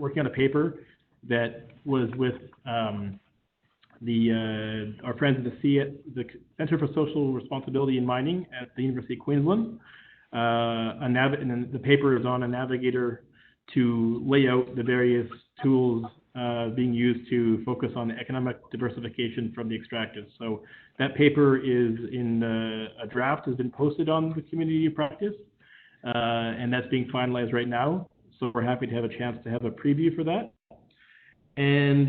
working on a paper that was with our friends at the Center for Social Responsibility in Mining at the University of Queensland. And then the paper is on a Navigator to lay out the various tools being used to focus on economic diversification from the extractives. So that paper is in a draft, has been posted on the community of practice, and that's being finalized right now. So we're happy to have a chance to have a preview for that. And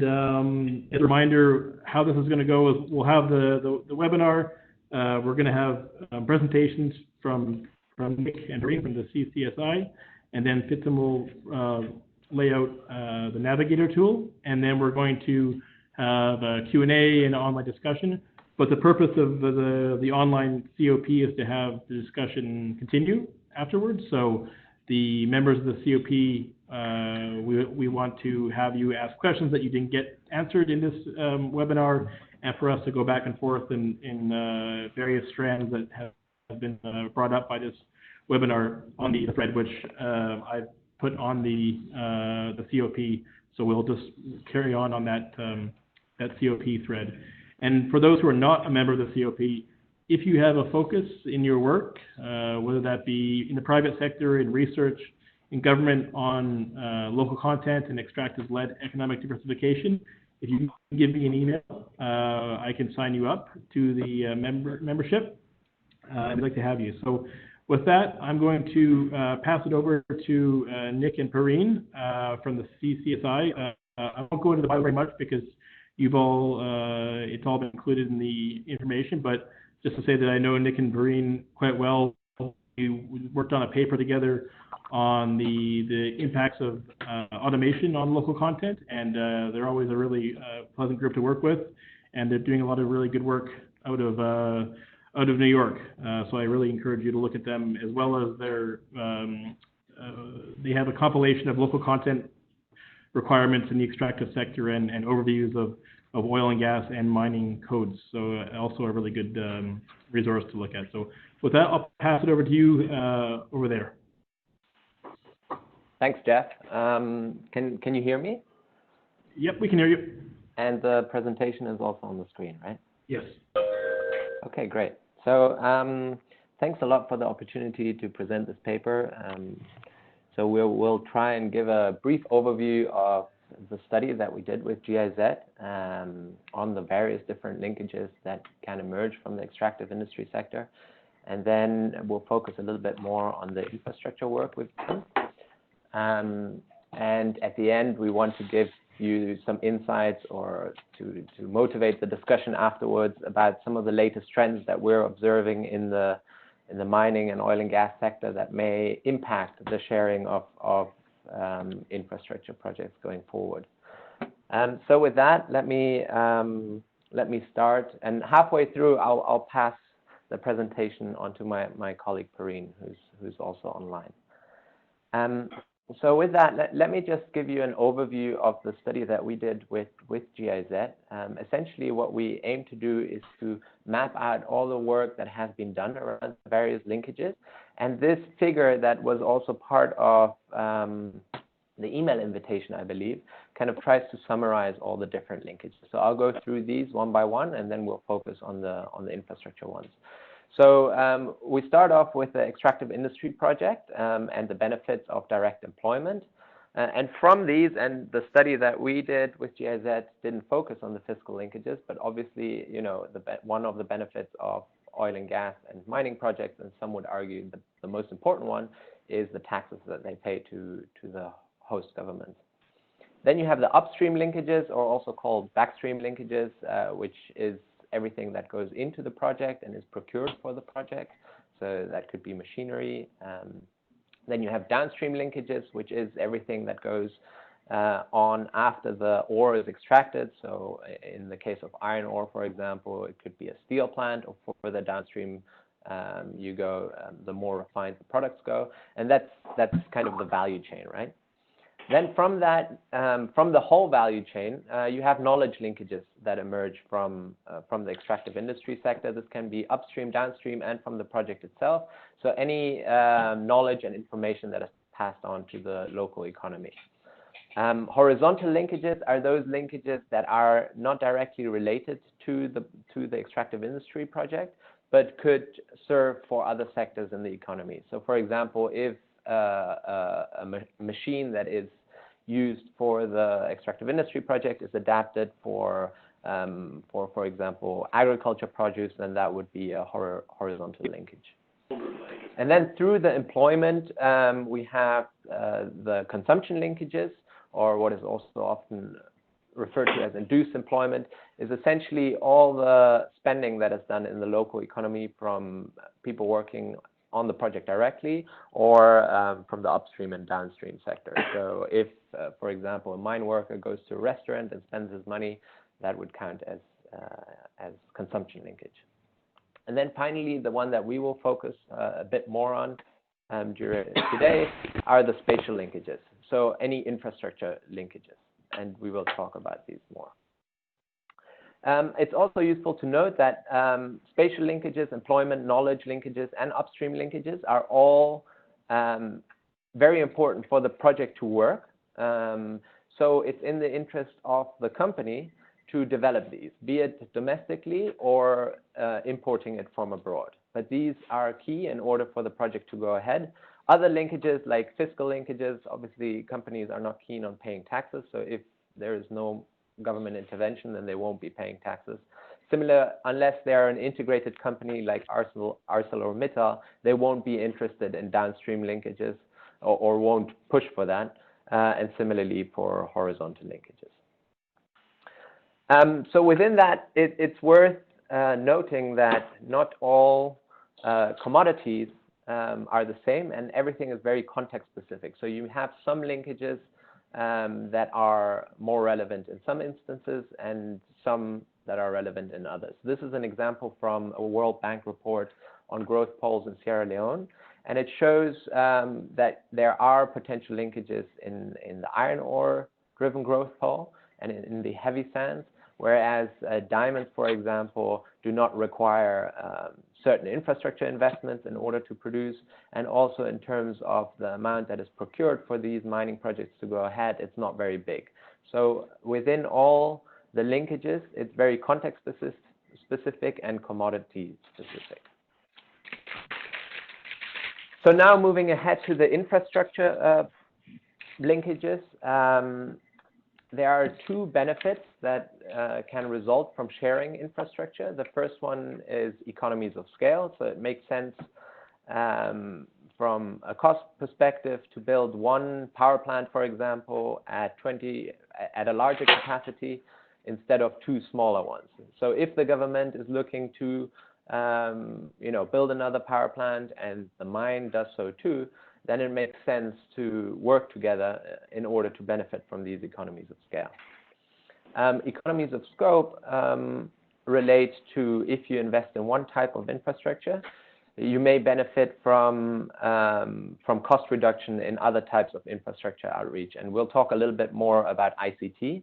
as a reminder, how this is going to go is we'll have the webinar. We're going to have presentations from Nick and Marie from the CCSI, and then Fitsum will lay out the Navigator tool, and then we're going to have a Q&A and online discussion. But the purpose of the online COP is to have the discussion continue afterwards. So the members of the COP, we want to have you ask questions that you didn't get answered in this webinar, and for us to go back and forth in various strands that have been brought up by this webinar on the thread, which I've put on the COP. So we'll just carry on that COP thread. And for those who are not a member of the COP, if you have a focus in your work, whether that be in the private sector, in research, in government on local content and extractive-led economic diversification, if you can give me an email, I can sign you up to the membership. I'd like to have you. So with that, I'm going to pass it over to Nick and Perrine from the CCSI. I won't go into the bio very much because it's all been included in the information, but just to say that I know Nick and Perrine quite well. We worked on a paper together on the impacts of automation on local content, and they're always a really pleasant group to work with, and they're doing a lot of really good work out of New York. So I really encourage you to look at them, as well as they have a compilation of local content requirements in the extractive sector and overviews of oil and gas and mining codes. So also a really good resource to look at. So with that, I'll pass it over to you over there. Thanks, Jeff. Can you hear me? Yep, we can hear you. And the presentation is also on the screen, right? Yes. Okay, great. So thanks a lot for the opportunity to present this paper. So we'll try and give a brief overview of the study that we did with GIZ on the various different linkages that can emerge from the extractive industry sector. And then we'll focus a little bit more on the infrastructure work we've done. And at the end, we want to give you some insights or to motivate the discussion afterwards about some of the latest trends that we're observing in the mining and oil and gas sector that may impact the sharing of infrastructure projects going forward. So with that, let me start. And halfway through, I'll pass the presentation on to my colleague Perrine, who's also online. So with that, let me just give you an overview of the study that we did with GIZ. Essentially, what we aim to do is to map out all the work that has been done around various linkages. And this figure that was also part of the email invitation, I believe, kind of tries to summarize all the different linkages. So I'll go through these one by one, and then we'll focus on the infrastructure ones. So we start off with the extractive industry project and the benefits of direct employment. And from these, and the study that we did with GIZ didn't focus on the fiscal linkages, but obviously, you know, one of the benefits of oil and gas and mining projects, and some would argue that the most important one, is the taxes that they pay to the host governments. Then you have the upstream linkages, or also called backstream linkages, which is everything that goes into the project and is procured for the project. So that could be machinery. Then you have downstream linkages, which is everything that goes on after the ore is extracted. So in the case of iron ore, for example, it could be a steel plant, or further downstream you go, the more refined the products go. And that's kind of the value chain, right? Then from that, from the whole value chain, you have knowledge linkages that emerge from the extractive industry sector. This can be upstream, downstream, and from the project itself. So any knowledge and information that is passed on to the local economy. Horizontal linkages are those linkages that are not directly related to the extractive industry project, but could serve for other sectors in the economy. So, for example, if a machine that is used for the extractive industry project is adapted for example, agriculture produce, then that would be a horizontal linkage. And then through the employment, we have the consumption linkages, or what is also often referred to as induced employment, is essentially all the spending that is done in the local economy from people working on the project directly, or from the upstream and downstream sector. So if, for example, a mine worker goes to a restaurant and spends his money, that would count as consumption linkage. And then finally, the one that we will focus a bit more on today are the spatial linkages. So any infrastructure linkages, and we will talk about these more. It's also useful to note that spatial linkages, employment, knowledge linkages, and upstream linkages are all very important for the project to work. So it's in the interest of the company to develop these, be it domestically or importing it from abroad. But these are key in order for the project to go ahead. Other linkages, like fiscal linkages, obviously companies are not keen on paying taxes. So if there is no government intervention, then they won't be paying taxes. Similar, unless they're an integrated company like ArcelorMittal, they won't be interested in downstream linkages or won't push for that. And similarly for horizontal linkages. So within that, it's worth noting that not all commodities are the same, and everything is very context specific. So you have some linkages that are more relevant in some instances and some that are relevant in others. This is an example from a World Bank report on growth poles in Sierra Leone, and it shows that there are potential linkages in the iron ore driven growth pole and in the heavy sands, whereas diamonds, for example, do not require certain infrastructure investments in order to produce, and also in terms of the amount that is procured for these mining projects to go ahead, it's not very big. So within all the linkages, it's very context specific and commodity specific. So now moving ahead to the infrastructure linkages, there are two benefits that can result from sharing infrastructure. The first one is economies of scale. So it makes sense from a cost perspective to build one power plant, for example, at a larger capacity instead of two smaller ones. So if the government is looking to build another power plant and the mine does so too, then it makes sense to work together in order to benefit from these economies of scale. Economies of scope relate to if you invest in one type of infrastructure, you may benefit from cost reduction in other types of infrastructure outreach. And we'll talk a little bit more about ICT.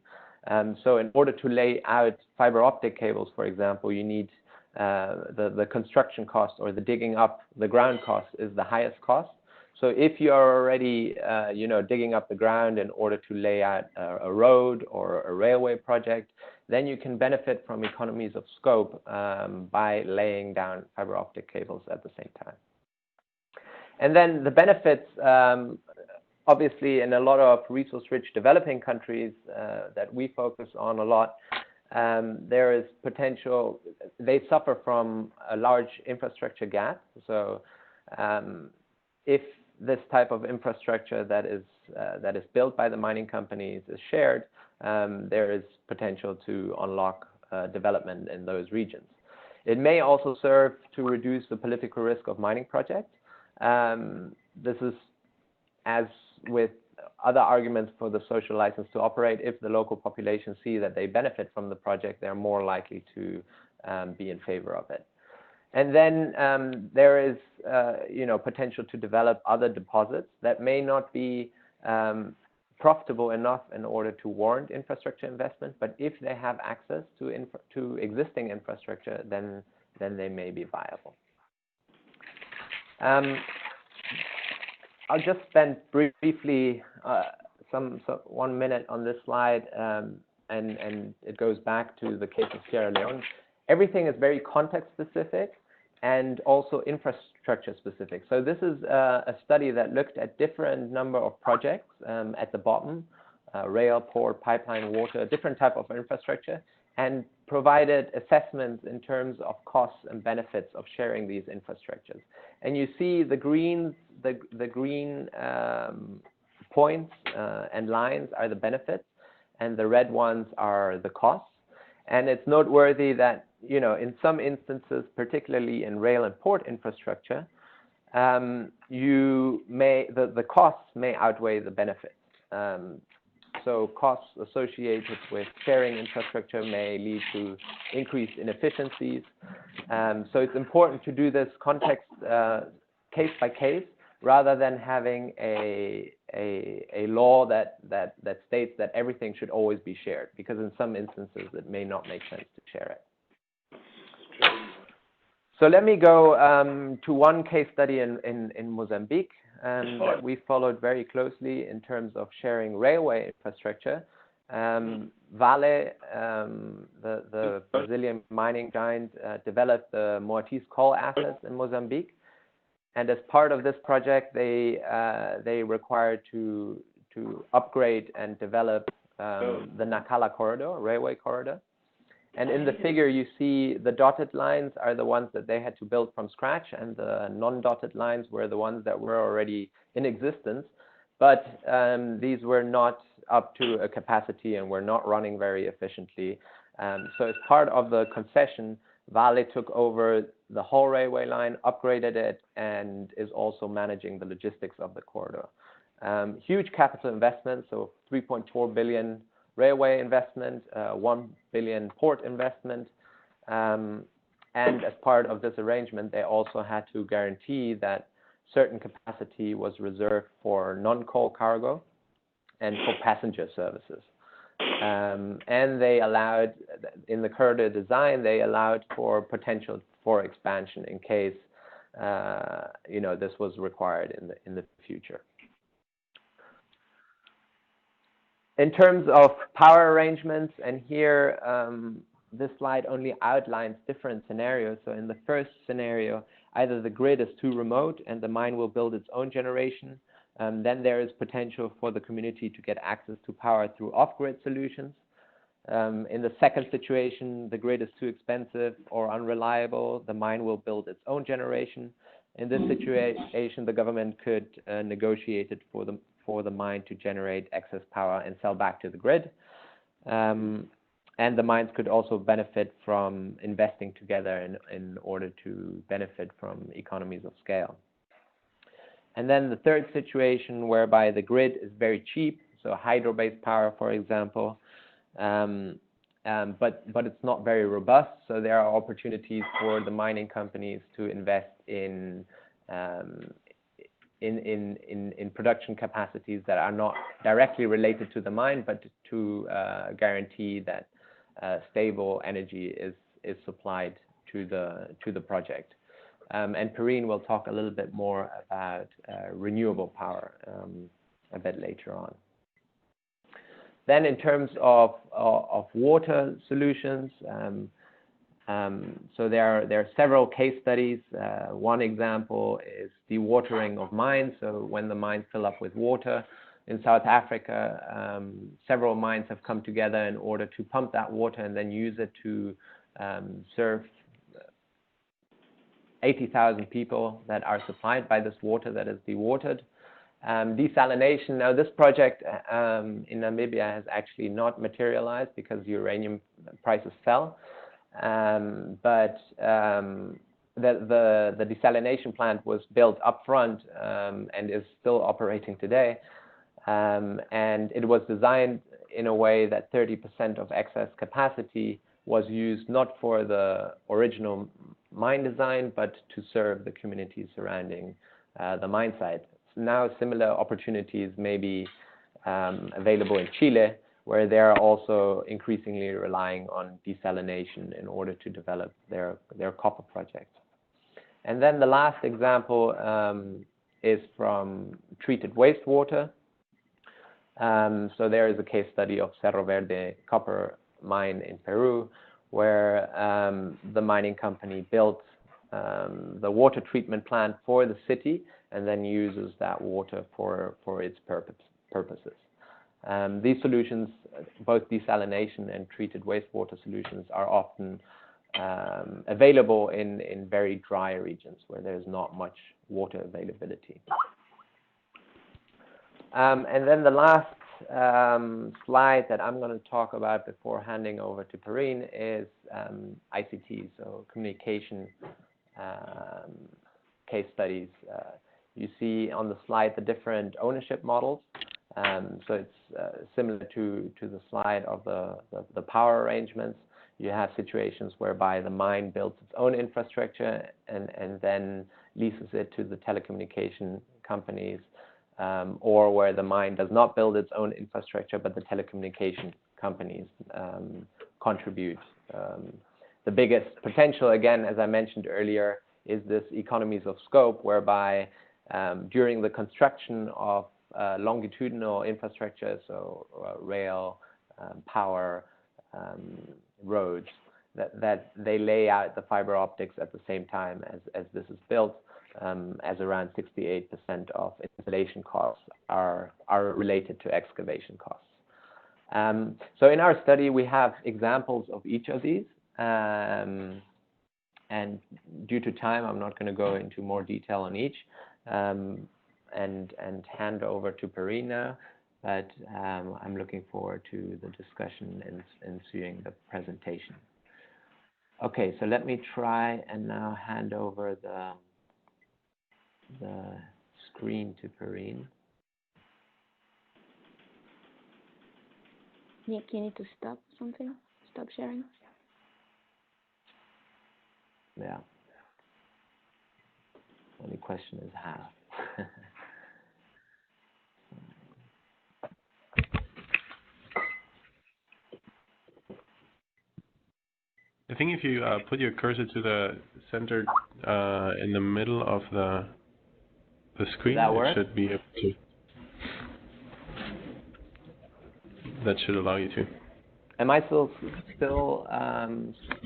So in order to lay out fiber optic cables, for example, you need the construction cost or the digging up the ground cost is the highest cost. So if you are already, digging up the ground in order to lay out a road or a railway project, then you can benefit from economies of scope by laying down fiber optic cables at the same time. And then the benefits, obviously, in a lot of resource-rich developing countries that we focus on a lot, there is potential. They suffer from a large infrastructure gap. So if this type of infrastructure that is built by the mining companies is shared, there is potential to unlock development in those regions. It may also serve to reduce the political risk of mining projects. This is, as with other arguments for the social license to operate, if the local population see that they benefit from the project, they're more likely to be in favor of it. And then there is, potential to develop other deposits that may not be profitable enough in order to warrant infrastructure investment, but if they have access to existing infrastructure, then they may be viable. I'll just spend briefly so 1 minute on this slide, and it goes back to the case of Sierra Leone. Everything is very context specific and also infrastructure specific. So this is a study that looked at different number of projects at the bottom, rail, port, pipeline, water, different type of infrastructure, and provided assessments in terms of costs and benefits of sharing these infrastructures. And you see the green points and lines are the benefits, and the red ones are the costs. And it's noteworthy that, you know, in some instances, particularly in rail and port infrastructure, the costs may outweigh the benefits. So costs associated with sharing infrastructure may lead to increased inefficiencies. So it's important to do this context case by case, rather than having a law that states that everything should always be shared, because in some instances it may not make sense to share it. So let me go to one case study in Mozambique that we followed very closely in terms of sharing railway infrastructure. Vale, the Brazilian mining giant, developed the Moatize coal assets in Mozambique. And as part of this project, they required to upgrade and develop the Nacala corridor, railway corridor. And in the figure, you see the dotted lines are the ones that they had to build from scratch, and the non-dotted lines were the ones that were already in existence. But these were not up to a capacity and were not running very efficiently. So as part of the concession, Vale took over the whole railway line, upgraded it, and is also managing the logistics of the corridor. Huge capital investment, so 3.4 billion railway investment, 1 billion port investment. And as part of this arrangement, they also had to guarantee that certain capacity was reserved for non-coal cargo and for passenger services. And they allowed, in the corridor design, they allowed for potential for expansion in case, you know, this was required in the future. In terms of power arrangements, and here this slide only outlines different scenarios. So in the first scenario, either the grid is too remote and the mine will build its own generation. Then there is potential for the community to get access to power through off-grid solutions. In the second situation, the grid is too expensive or unreliable. The mine will build its own generation. In this situation, the government could negotiate it for the mine to generate excess power and sell back to the grid. And the mines could also benefit from investing together in order to benefit from economies of scale. And then the third situation, whereby the grid is very cheap, so hydro-based power, for example, but it's not very robust. So there are opportunities for the mining companies to invest in production capacities that are not directly related to the mine, but to guarantee that stable energy is supplied to the project. And Perrine will talk a little bit more about renewable power a bit later on. Then in terms of water solutions, so there are several case studies. One example is dewatering of mines. So when the mines fill up with water in South Africa, several mines have come together in order to pump that water and then use it to serve 80,000 people that are supplied by this water that is dewatered. Desalination. Now, this project in Namibia has actually not materialized because uranium prices fell. But the desalination plant was built upfront and is still operating today. And it was designed in a way that 30% of excess capacity was used not for the original mine design, but to serve the communities surrounding the mine site. Now, similar opportunities may be available in Chile, where they are also increasingly relying on desalination in order to develop their copper project. And then the last example is from treated wastewater. So there is a case study of Cerro Verde copper mine in Peru, where the mining company built the water treatment plant for the city and then uses that water for its purposes. These solutions, both desalination and treated wastewater solutions, are often available in very dry regions where there's not much water availability. And then the last slide that I'm going to talk about before handing over to Perrine is ICT, so communication case studies. You see on the slide the different ownership models. So it's similar to the slide of the power arrangements. You have situations whereby the mine builds its own infrastructure and then leases it to the telecommunication companies, or where the mine does not build its own infrastructure, but the telecommunication companies contribute. The biggest potential, again, as I mentioned earlier, is this economies of scope, whereby during the construction of longitudinal infrastructure, so rail, power, roads, that they lay out the fiber optics at the same time as this is built, as around 68% of installation costs are related to excavation costs. So in our study, we have examples of each of these. And due to time, I'm not going to go into more detail on each and hand over to Perrine now. But I'm looking forward to the discussion and ensuing the presentation. Okay, so let me try and now hand over the screen to Perrine. Nick, you need to stop something? Stop sharing? Yeah. Only question is how. I think if you put your cursor to the center in the middle of the screen, it should be able to. That should allow you to. Am I still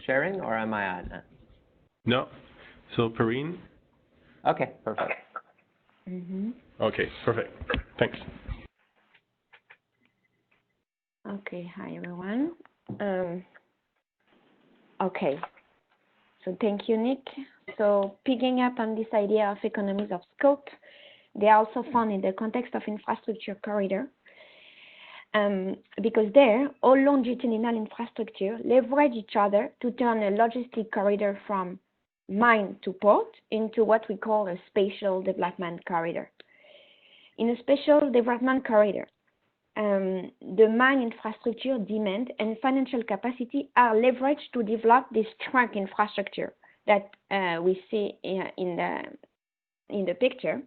sharing, or am I on? No. So Perrine. Okay, perfect. Okay, perfect. Thanks. Okay, hi everyone. Okay, so thank you, Nick. So picking up on this idea of economies of scope, they are also found in the context of infrastructure corridor, because there, all longitudinal infrastructure leverage each other to turn a logistic corridor from mine to port into what we call a spatial development corridor. In a spatial development corridor, the mine infrastructure demand and financial capacity are leveraged to develop this trunk infrastructure that we see in the picture.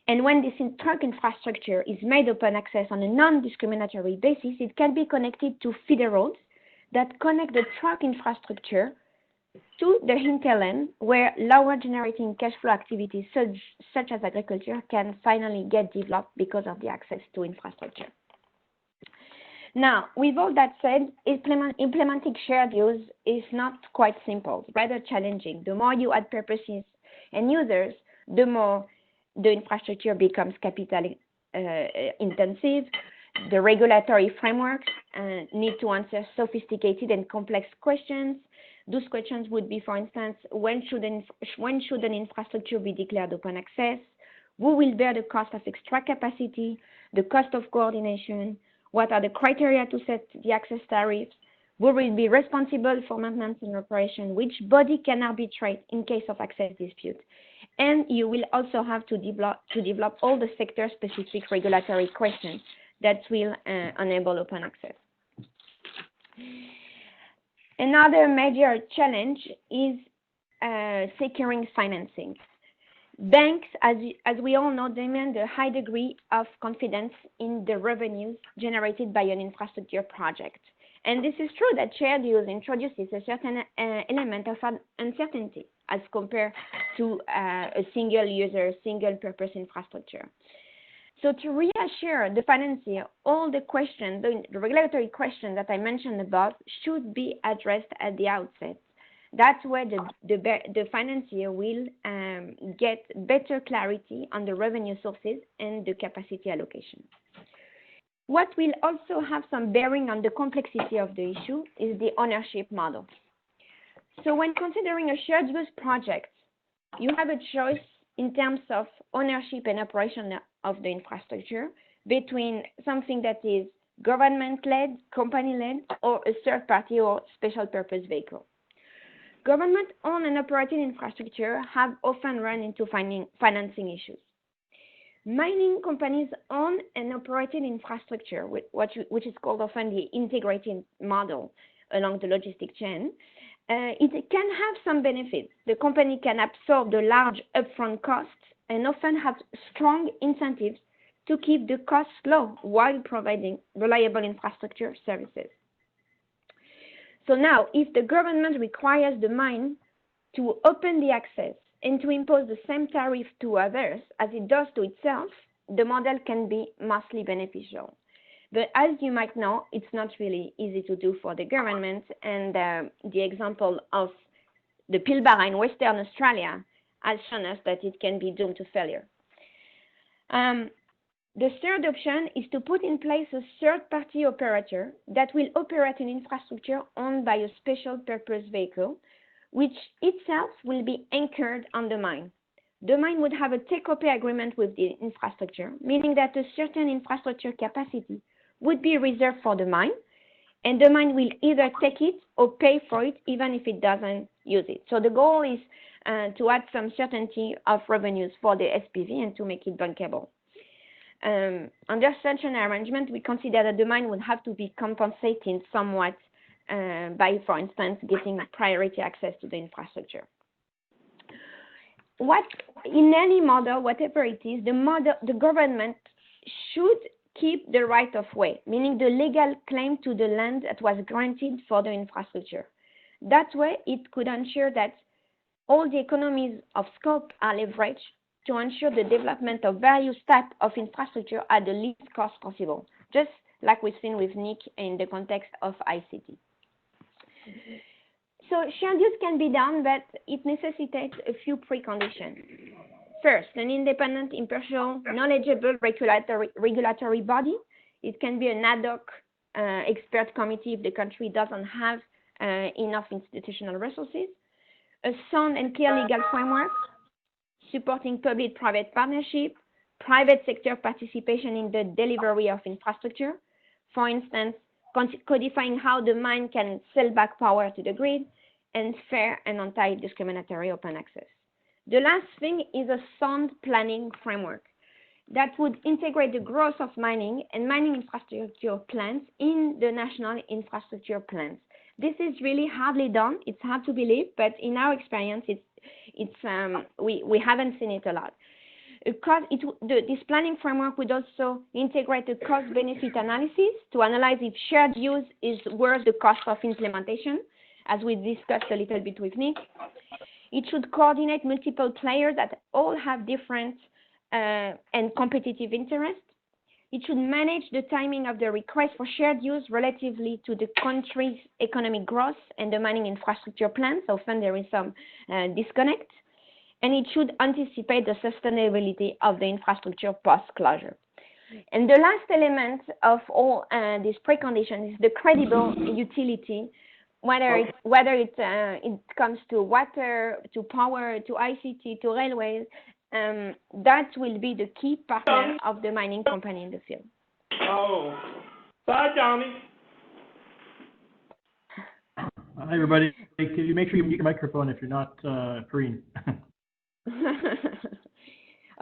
And when this trunk infrastructure is made open access on a non-discriminatory basis, it can be connected to feeder roads that connect the trunk infrastructure to the hinterland, where lower generating cash flow activities such as agriculture can finally get developed because of the access to infrastructure. Now, with all that said, implementing shared use is not quite simple, rather challenging. The more you add purposes and users, the more the infrastructure becomes capital intensive. The regulatory frameworks need to answer sophisticated and complex questions. Those questions would be, for instance, when should an infrastructure be declared open access? Who will bear the cost of extra capacity? The cost of coordination? What are the criteria to set the access tariffs? Who will be responsible for maintenance and operation? Which body can arbitrate in case of access dispute? And you will also have to develop all the sector-specific regulatory questions that will enable open access. Another major challenge is securing financing. Banks, as we all know, demand a high degree of confidence in the revenues generated by an infrastructure project. And this is true that shared use introduces a certain element of uncertainty as compared to a single user, single purpose infrastructure. So to reassure the financier, all the questions, the regulatory questions that I mentioned above should be addressed at the outset. That's where the financier will get better clarity on the revenue sources and the capacity allocation. What will also have some bearing on the complexity of the issue is the ownership model. So when considering a shared use project, you have a choice in terms of ownership and operation of the infrastructure between something that is government-led, company-led, or a third party or special purpose vehicle. Government-owned and operated infrastructure have often run into financing issues. Mining companies own and operated infrastructure, which is called often the integrated model along the logistic chain. It can have some benefits. The company can absorb the large upfront costs and often have strong incentives to keep the costs low while providing reliable infrastructure services. So now, if the government requires the mine to open the access and to impose the same tariff to others as it does to itself, the model can be mostly beneficial. But as you might know, it's not really easy to do for the government, and the example of the Pilbara in Western Australia has shown us that it can be doomed to failure. The third option is to put in place a third-party operator that will operate an infrastructure owned by a special purpose vehicle, which itself will be anchored on the mine. The mine would have a take-or-pay agreement with the infrastructure, meaning that a certain infrastructure capacity would be reserved for the mine, and the mine will either take it or pay for it, even if it doesn't use it. So the goal is to add some certainty of revenues for the SPV and to make it bankable. Under such an arrangement, we consider that the mine would have to be compensated somewhat by, for instance, getting priority access to the infrastructure. In any model, whatever it is, the government should keep the right of way, meaning the legal claim to the land that was granted for the infrastructure. That way, it could ensure that all the economies of scope are leveraged to ensure the development of various types of infrastructure at the least cost possible, just like we've seen with NIC in the context of ICT. So shared use can be done, but it necessitates a few preconditions. First, an independent, impartial, knowledgeable regulatory body. It can be an ad hoc expert committee if the country doesn't have enough institutional resources. A sound and clear legal framework, supporting public-private partnership, private sector participation in the delivery of infrastructure, for instance, codifying how the mine can sell back power to the grid, and fair and anti-discriminatory open access. The last thing is a sound planning framework that would integrate the growth of mining and mining infrastructure plans in the national infrastructure plans. This is really hardly done. It's hard to believe, but in our experience, we haven't seen it a lot. This planning framework would also integrate a cost-benefit analysis to analyze if shared use is worth the cost of implementation, as we discussed a little bit with Nick. It should coordinate multiple players that all have different and competitive interests. It should manage the timing of the request for shared use relatively to the country's economic growth and the mining infrastructure plans. Often there is some disconnect. And it should anticipate the sustainability of the infrastructure post-closure. And the last element of all these preconditions is the credible utility, whether it comes to water, to power, to ICT, to railways. That will be the key partner of the mining company in the field. Oh, bye, Johnny. Hi, everybody. Hey, can you make sure you mute your microphone if you're not Karine?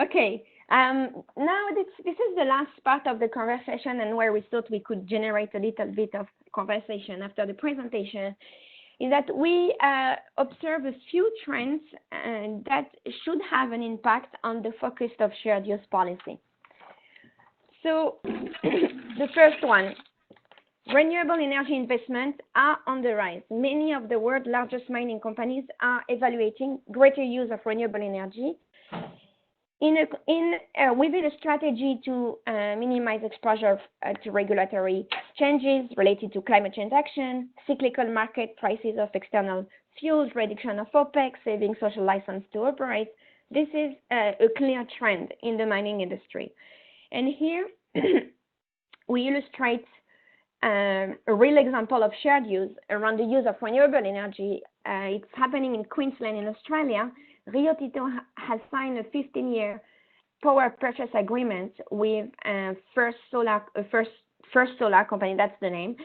Okay. Now this is the last part of the conversation, and where we thought we could generate a little bit of conversation after the presentation, is that we observe a few trends that should have an impact on the focus of shared use policy. So the first one, renewable energy investments are on the rise. Many of the world's largest mining companies are evaluating greater use of renewable energy. within a strategy to minimize exposure to regulatory changes related to climate change action, cyclical market prices of external fuels, reduction of OPEX, saving social license to operate, this is a clear trend in the mining industry. And here we illustrate a real example of shared use around the use of renewable energy. It's happening in Queensland in Australia. Rio Tinto has signed a 15-year power purchase agreement with First Solar company, that's the name.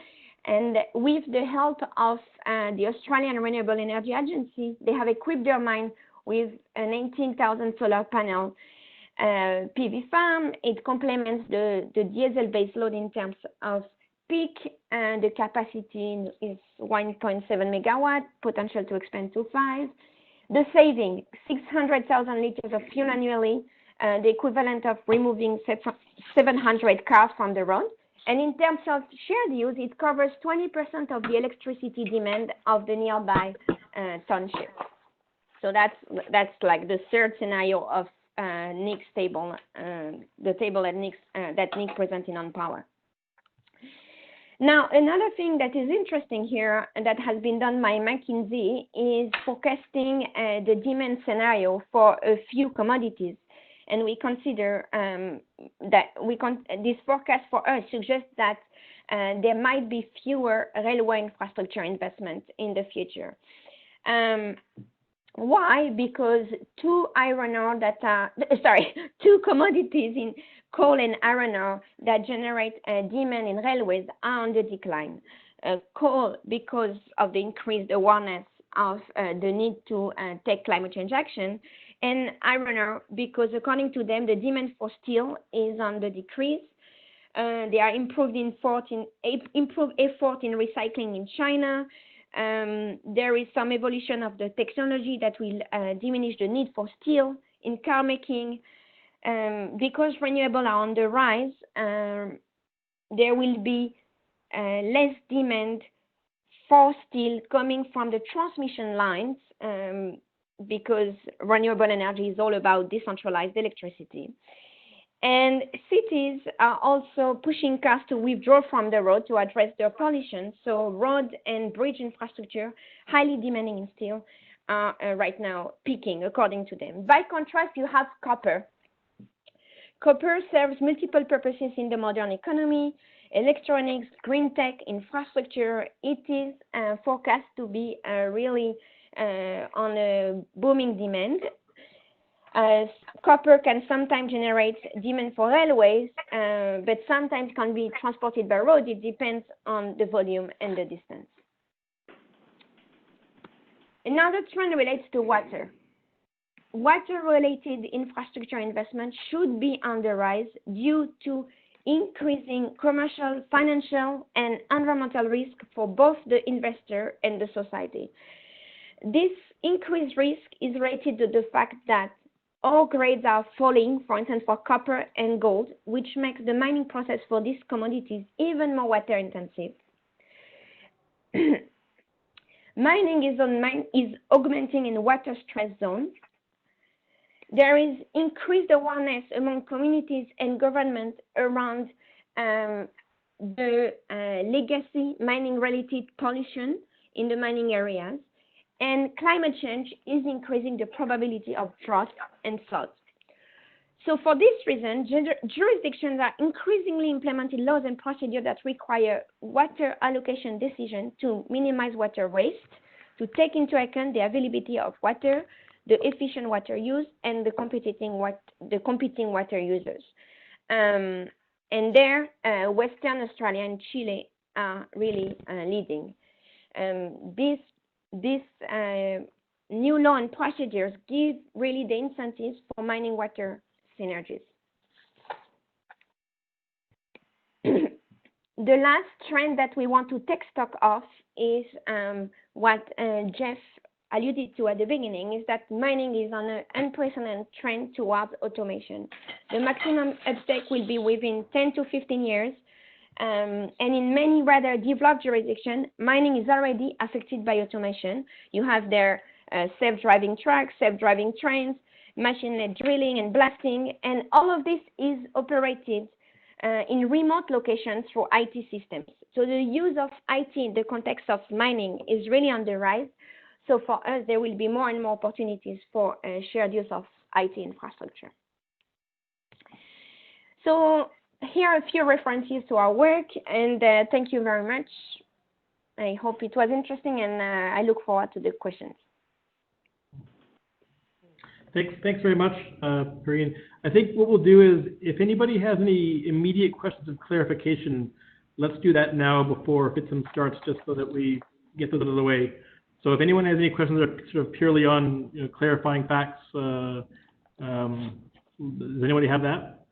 And with the help of the Australian Renewable Energy Agency, they have equipped their mine with an 18,000 solar panel PV farm. It complements the diesel-based load in terms of peak, and the capacity is 1.7 megawatt, potential to expand to 5. The saving, 600,000 liters of fuel annually, the equivalent of removing 700 cars from the road. And in terms of shared use, it covers 20% of the electricity demand of the nearby township. So that's like the third scenario of Nick's table, the table that Nick presented on power. Now, another thing that is interesting here and that has been done by McKinsey is forecasting the demand scenario for a few commodities. And we consider this forecast for us suggests that there might be fewer railway infrastructure investments in the future. Why? Because two commodities in coal and iron ore that generate demand in railways are on the decline. Coal, because of the increased awareness of the need to take climate change action, and iron ore because, according to them, the demand for steel is on the decrease. There are improved effort in recycling in China. There is some evolution of the technology that will diminish the need for steel in car making. Because renewables are on the rise, there will be less demand for steel coming from the transmission lines, because renewable energy is all about decentralized electricity. And cities are also pushing cars to withdraw from the road to address their pollution. So road and bridge infrastructure, highly demanding in steel, are right now peaking, according to them. By contrast, you have copper. Copper serves multiple purposes in the modern economy: electronics, green tech, infrastructure. It is forecast to be really on a booming demand. Copper can sometimes generate demand for railways, but sometimes can be transported by road. It depends on the volume and the distance. Another trend relates to water. Water-related infrastructure investment should be on the rise due to increasing commercial, financial, and environmental risk for both the investor and the society. This increased risk is related to the fact that ore grades are falling, for instance, for copper and gold, which makes the mining process for these commodities even more water intensive. Mining is augmenting in water stress zones. There is increased awareness among communities and governments around the legacy mining-related pollution in the mining areas, and climate change is increasing the probability of drought and floods. So for this reason, jurisdictions are increasingly implementing laws and procedures that require water allocation decisions to minimize water waste, to take into account the availability of water, the efficient water use, and the competing water users. And there, Western Australia and Chile are really leading. This new law and procedures give really the incentives for mining water synergies. The last trend that we want to take stock of is what Jeff alluded to at the beginning, is that mining is on an unprecedented trend towards automation. The maximum uptake will be within 10 to 15 years. And in many rather developed jurisdictions, mining is already affected by automation. You have their self-driving trucks, self-driving trains, machine drilling and blasting, and all of this is operated in remote locations through IT systems. So the use of IT in the context of mining is really on the rise. So for us, there will be more and more opportunities for shared use of IT infrastructure. So here are a few references to our work, and thank you very much. I hope it was interesting, and I look forward to the questions. Thanks very much, Perrine. I think what we'll do is, if anybody has any immediate questions of clarification, let's do that now before Fitsum starts, just so that we get those out of the way. So if anyone has any questions that are sort of purely on clarifying facts, does anybody have that?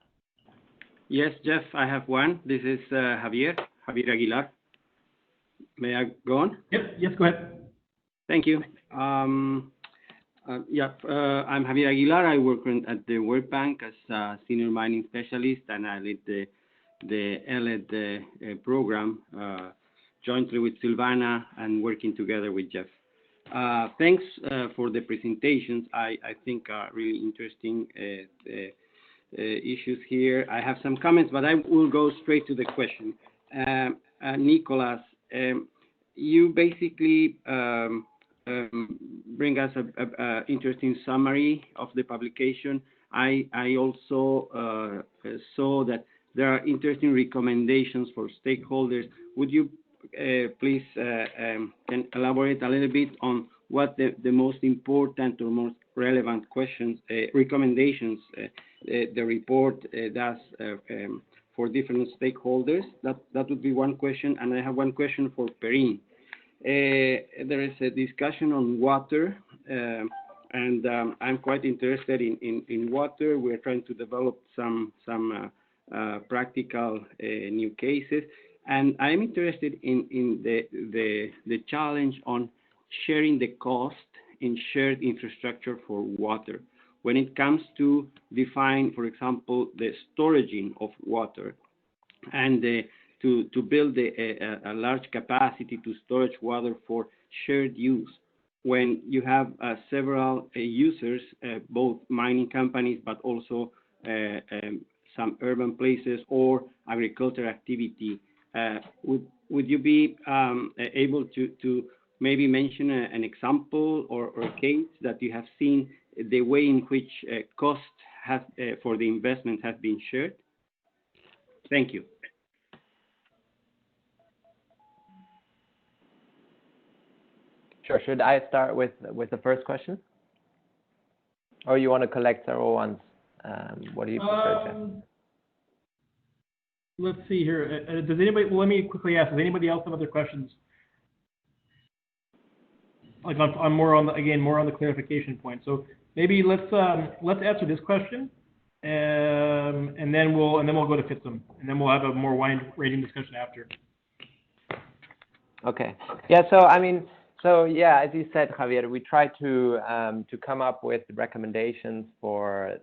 Yes, Jeff, I have one. This is Javier Aguilar. May I go on? Yes, go ahead. Thank you. I'm Javier Aguilar. I work at the World Bank as a senior mining specialist, and I lead the ELLED program jointly with Silvana and working together with Jeff. Thanks for the presentations. I think are really interesting issues here. I have some comments, but I will go straight to the question. Nicolas, you basically bring us a interesting summary of the publication. I also saw that there are interesting recommendations for stakeholders. Would you please can elaborate a little bit on what the most important or most relevant questions, recommendations the report does for different stakeholders? That would be one question. And I have one question for Perrine. There is a discussion on water, and I'm quite interested in water. We're trying to develop some practical new cases, and I'm interested in the challenge on sharing the cost in shared infrastructure for water. When it comes to define, for example, the storaging of water, and to build a large capacity to storage water for shared use, when you have several users, both mining companies, but also some urban places or agricultural activity, would you be able to maybe mention an example or a case that you have seen the way in which cost has for the investment has been shared? Thank you. Sure. Should I start with the first question, or you want to collect several ones? What do you prefer, Jeff? Let's see here. Does anybody? Well, let me quickly ask. Does anybody else have other questions? Like on more on the clarification point. So maybe let's answer this question, and then we'll go to Fitsum, and then we'll have a more wide-ranging discussion after. Okay. Yeah. So yeah, as you said, Javier, we try to come up with recommendations for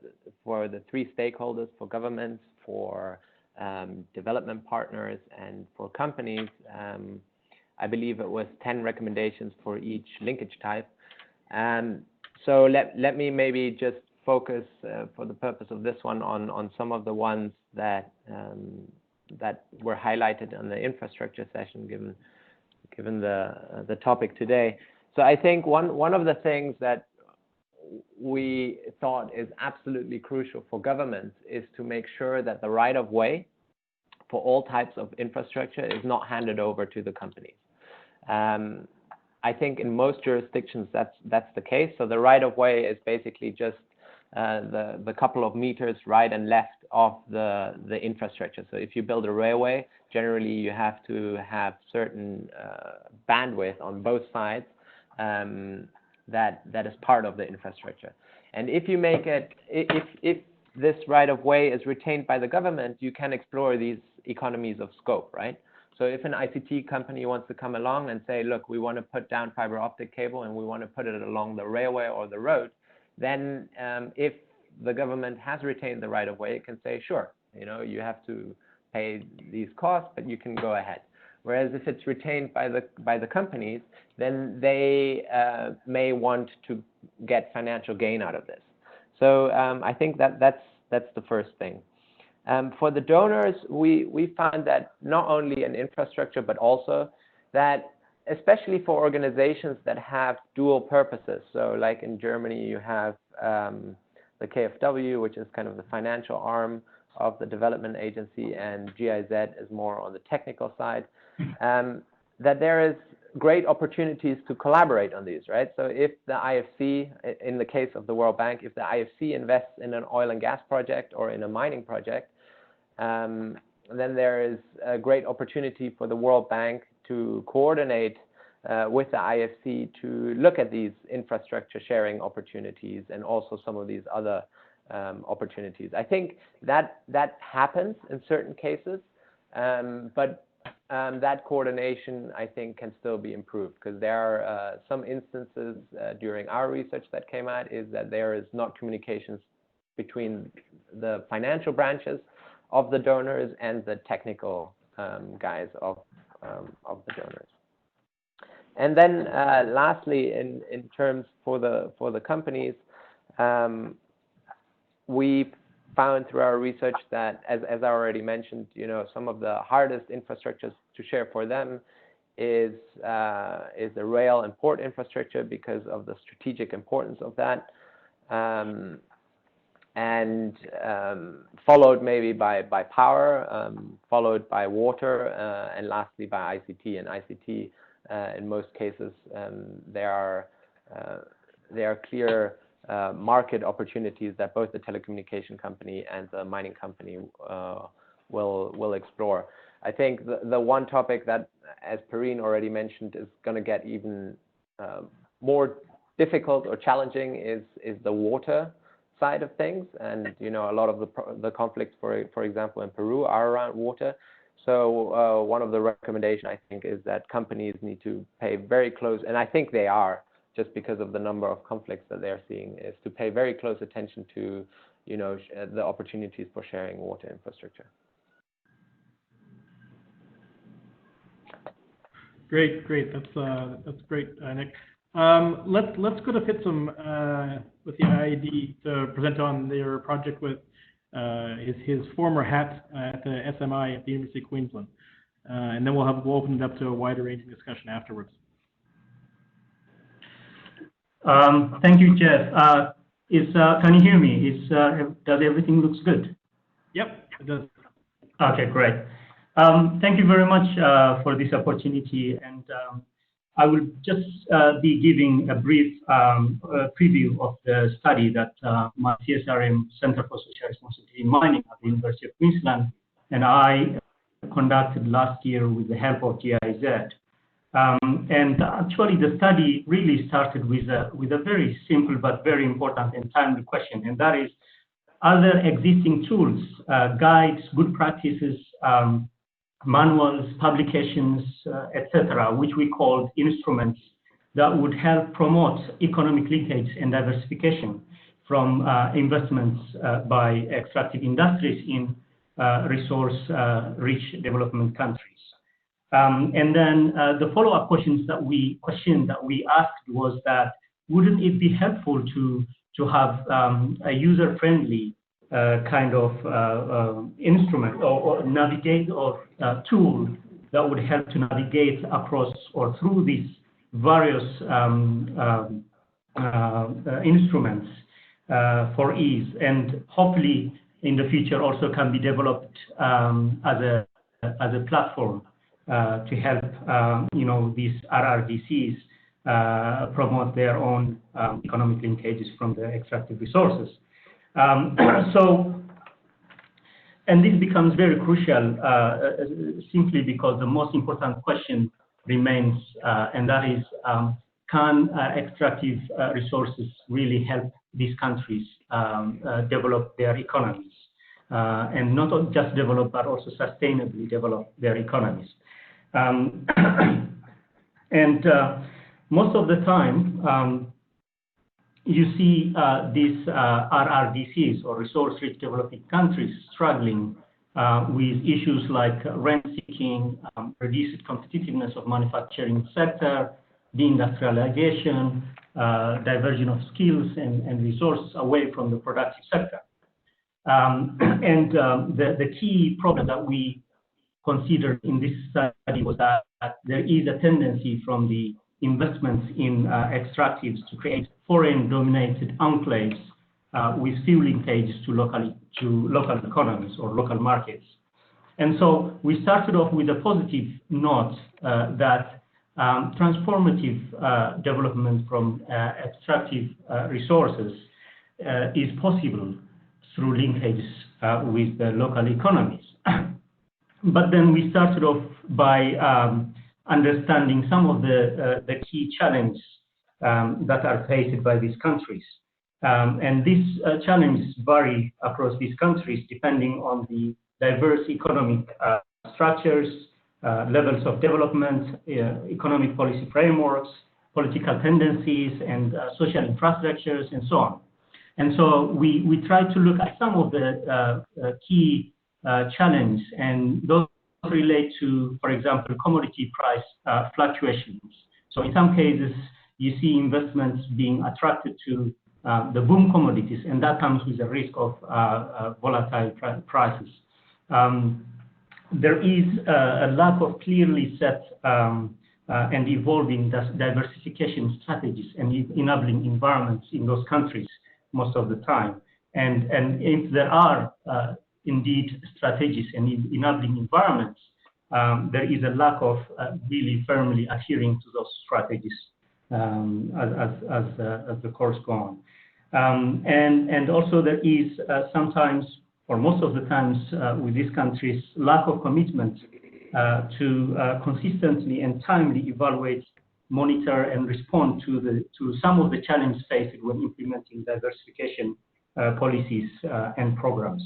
the three stakeholders, for governments, for development partners, and for companies. I believe it was 10 recommendations for each linkage type. So let me maybe just focus for the purpose of this one on some of the ones that were highlighted on the infrastructure session, given the topic today. So I think one of the things that we thought is absolutely crucial for governments is to make sure that the right of way for all types of infrastructure is not handed over to the companies. I think in most jurisdictions that's the case. So the right of way is basically just the couple of meters right and left of the infrastructure. So if you build a railway, generally you have to have certain bandwidth on both sides that is part of the infrastructure. And if you make it, if this right of way is retained by the government, you can explore these economies of scope, right? So if an ICT company wants to come along and say, look, we want to put down fiber optic cable and we want to put it along the railway or the road, then if the government has retained the right of way, it can say, sure, you have to pay these costs, but you can go ahead. Whereas if it's retained by the companies, then they may want to get financial gain out of this. So I think that's the first thing. For the donors, we found that not only an infrastructure, but also that, especially for organizations that have dual purposes. So like in Germany, you have the KfW, which is kind of the financial arm of the development agency, and GIZ is more on the technical side, that there is great opportunities to collaborate on these, right? So if the IFC, in the case of the World Bank, if the IFC invests in an oil and gas project or in a mining project, then there is a great opportunity for the World Bank to coordinate with the IFC to look at these infrastructure sharing opportunities and also some of these other opportunities. I think that happens in certain cases, but that coordination, I think, can still be improved, because there are some instances during our research that came out is that there is not communications between the financial branches of the donors and the technical guys of the donors. And then lastly, in terms for the companies, we found through our research that, as I already mentioned, some of the hardest infrastructures to share for them is the rail and port infrastructure because of the strategic importance of that, and followed maybe by power, followed by water, and lastly by ICT. And ICT, in most cases, there are clear market opportunities that both the telecommunication company and the mining company will explore. I think the one topic that, as Perrine already mentioned, is going to get even more difficult or challenging is the water side of things. And a lot of the conflicts, for example, in Peru are around water. So one of the recommendations, I think, is that companies need to pay very close, and I think they are, just because of the number of conflicts that they're seeing, is to pay very close attention to, the opportunities for sharing water infrastructure. Great. That's great, Nick. Let's go to Fitsum with the IIED to present on their project with his former hat at the SMI at the University of Queensland, and then we'll open it up to a wider ranging discussion afterwards. Thank you, Jeff. Can you hear me? Does everything looks good? Yep, it does. Okay, great. Thank you very much for this opportunity, and I will just be giving a brief preview of the study that my CSRM Center for Social Responsibility in Mining at the University of Queensland and I conducted last year with the help of GIZ. And actually, the study really started with a very simple but very important and timely question, and that is, are there existing tools, guides, good practices, manuals, publications, etc., which we called instruments that would help promote economic linkage and diversification from investments by extractive industries in resource-rich development countries. And then the follow-up question that we asked was that, wouldn't it be helpful to have a user-friendly kind of instrument or navigate or tool that would help to navigate across or through these various instruments for ease, and hopefully in the future also can be developed as a platform to help these RRDCs promote their own economic linkages from the extractive resources. And this becomes very crucial simply because the most important question remains, and that is, can extractive resources really help these countries develop their economies, and not just develop, but also sustainably develop their economies. And most of the time, you see these RRDCs, or resource-rich developing countries, struggling with issues like rent seeking, reduced competitiveness of manufacturing sector, deindustrialization, diversion of skills and resources away from the productive sector. The key problem that we considered in this study was that there is a tendency from the investments in extractives to create foreign-dominated enclaves with few linkages to local economies or local markets. And so we started off with a positive note that transformative development from extractive resources is possible through linkages with the local economies. But then we started off by understanding some of the key challenges that are faced by these countries. And these challenges vary across these countries depending on the diverse economic structures, levels of development, economic policy frameworks, political tendencies, and social infrastructures, and so on. And so we tried to look at some of the key challenges, and those relate to, for example, commodity price fluctuations. So in some cases, you see investments being attracted to the boom commodities, and that comes with a risk of volatile prices. There is a lack of clearly set and evolving diversification strategies and enabling environments in those countries most of the time. And if there are indeed strategies and enabling environments, there is a lack of really firmly adhering to those strategies as the course goes on. And also there is sometimes, or most of the times with these countries, lack of commitment to consistently and timely evaluate, monitor, and respond to some of the challenges faced when implementing diversification policies and programs.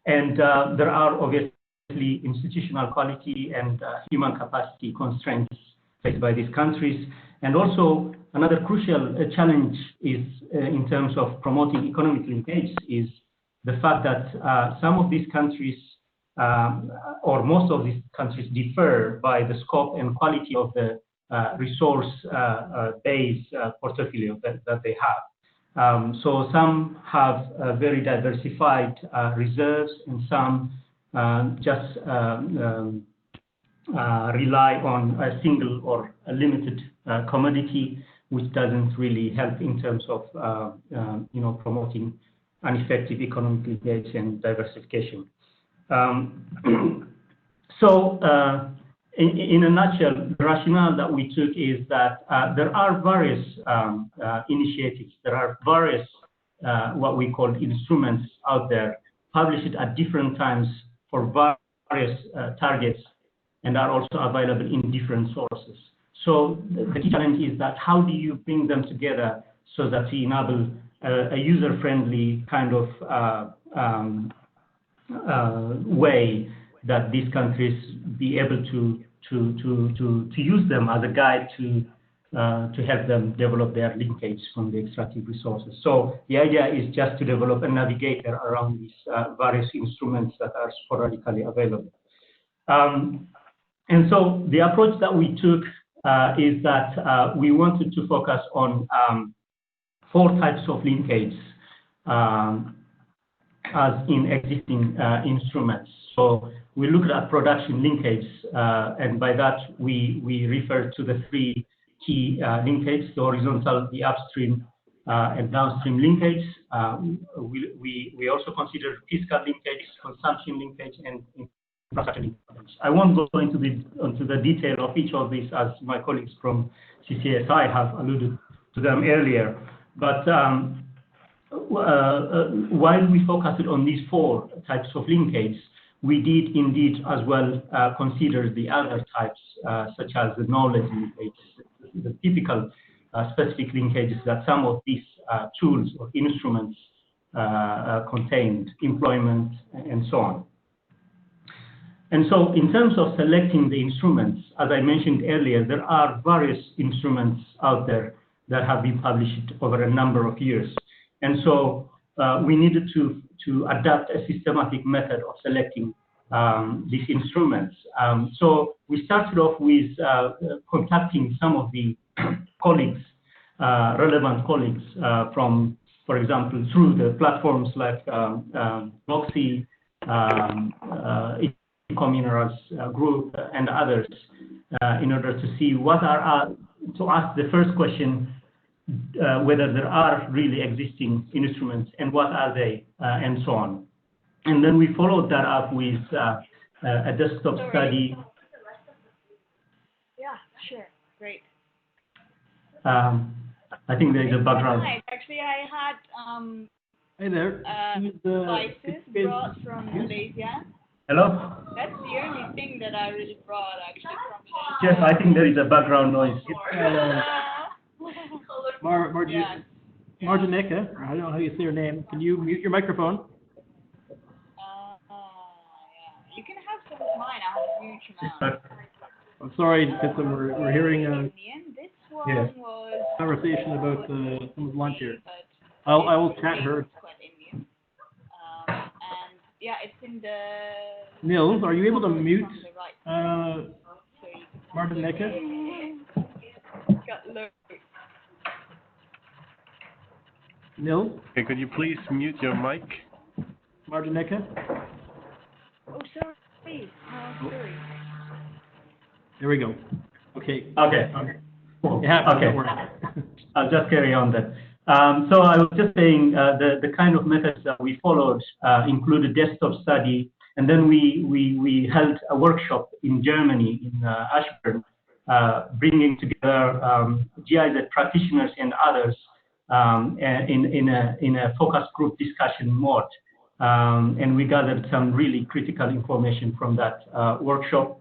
And there are obviously institutional quality and human capacity constraints faced by these countries. And also another crucial challenge is in terms of promoting economic linkage is the fact that some of these countries or most of these countries differ by the scope and quality of the resource base portfolio that they have. So some have very diversified reserves, and some just rely on a single or a limited commodity, which doesn't really help in terms of promoting an effective economic linkage and diversification. So in a nutshell, the rationale that we took is that there are various initiatives, there are various what we call instruments out there, published at different times for various targets, and are also available in different sources. So the key challenge is that how do you bring them together so that you enable a user-friendly kind of way that these countries be able to use them as a guide to help them develop their linkage from the extractive resources. So the idea is just to develop a navigator around these various instruments that are sporadically available. And so the approach that we took is that we wanted to focus on 4 types of linkage as in existing instruments. So we looked at production linkage, and by that we refer to the 3 key linkages: the horizontal, the upstream, and downstream linkage. We also consider fiscal linkage, consumption linkage, and infrastructure linkage. I won't go into the detail of each of these, as my colleagues from CCSI have alluded to them earlier. But while we focused on these 4 types of linkage, we did indeed as well consider the other types, such as the knowledge linkage, the typical specific linkages that some of these tools or instruments contained, employment, and so on. And so in terms of selecting the instruments, as I mentioned earlier, there are various instruments out there that have been published over a number of years. And so we needed to adapt a systematic method of selecting these instruments. So we started off with contacting some of the colleagues, relevant colleagues from, for example, through the platforms like Roxy, Ecominerals Group, and others, in order to see what are, to ask the first question, whether there are really existing instruments and what are they, and so on. And then we followed that up with a desktop study. Yeah, sure, great. I think there is a background. Hi. Actually, I had Hey there. spices brought from Malaysia. Hello? That's the only thing that I really brought actually from Malaysia. Yes, I think there is a background noise. Marjanika, I don't know how you say your name. Can you mute your microphone? Yeah. You can have some of mine. I have a huge amount. I'm sorry, Fitsum, we're hearing This one was conversation about someone's lunch here. but I will chat her. it's quite Indian. And yeah, it's in the Nils, are you able to mute from the right. So you Marjanika? can got loads. Nils, Okay, could you please mute your mic? Marjanika? Oh, sorry. Sorry. There we go. Okay. Okay. Cool. Yeah, Okay. don't worry. I'll just carry on then. So I was just saying the kind of methods that we followed included desktop study, and then we held a workshop in Germany, in Ashburn, bringing together GIZ practitioners and others in a focus group discussion mode. And we gathered some really critical information from that workshop.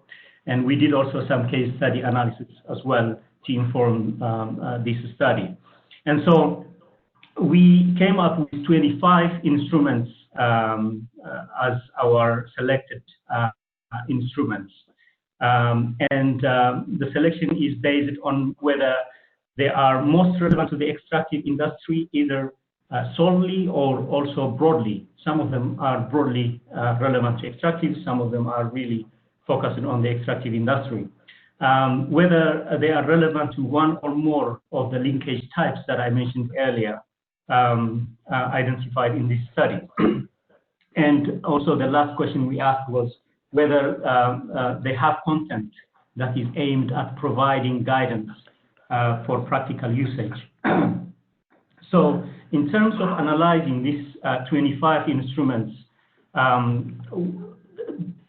And we did also some case study analysis as well to inform this study. And so we came up with 25 instruments as our selected instruments. And the selection is based on whether they are most relevant to the extractive industry, either solely or also broadly. Some of them are broadly relevant to extractive, some of them are really focusing on the extractive industry. Whether they are relevant to one or more of the linkage types that I mentioned earlier, identified in this study. And also the last question we asked was whether they have content that is aimed at providing guidance for practical usage. So in terms of analyzing these 25 instruments,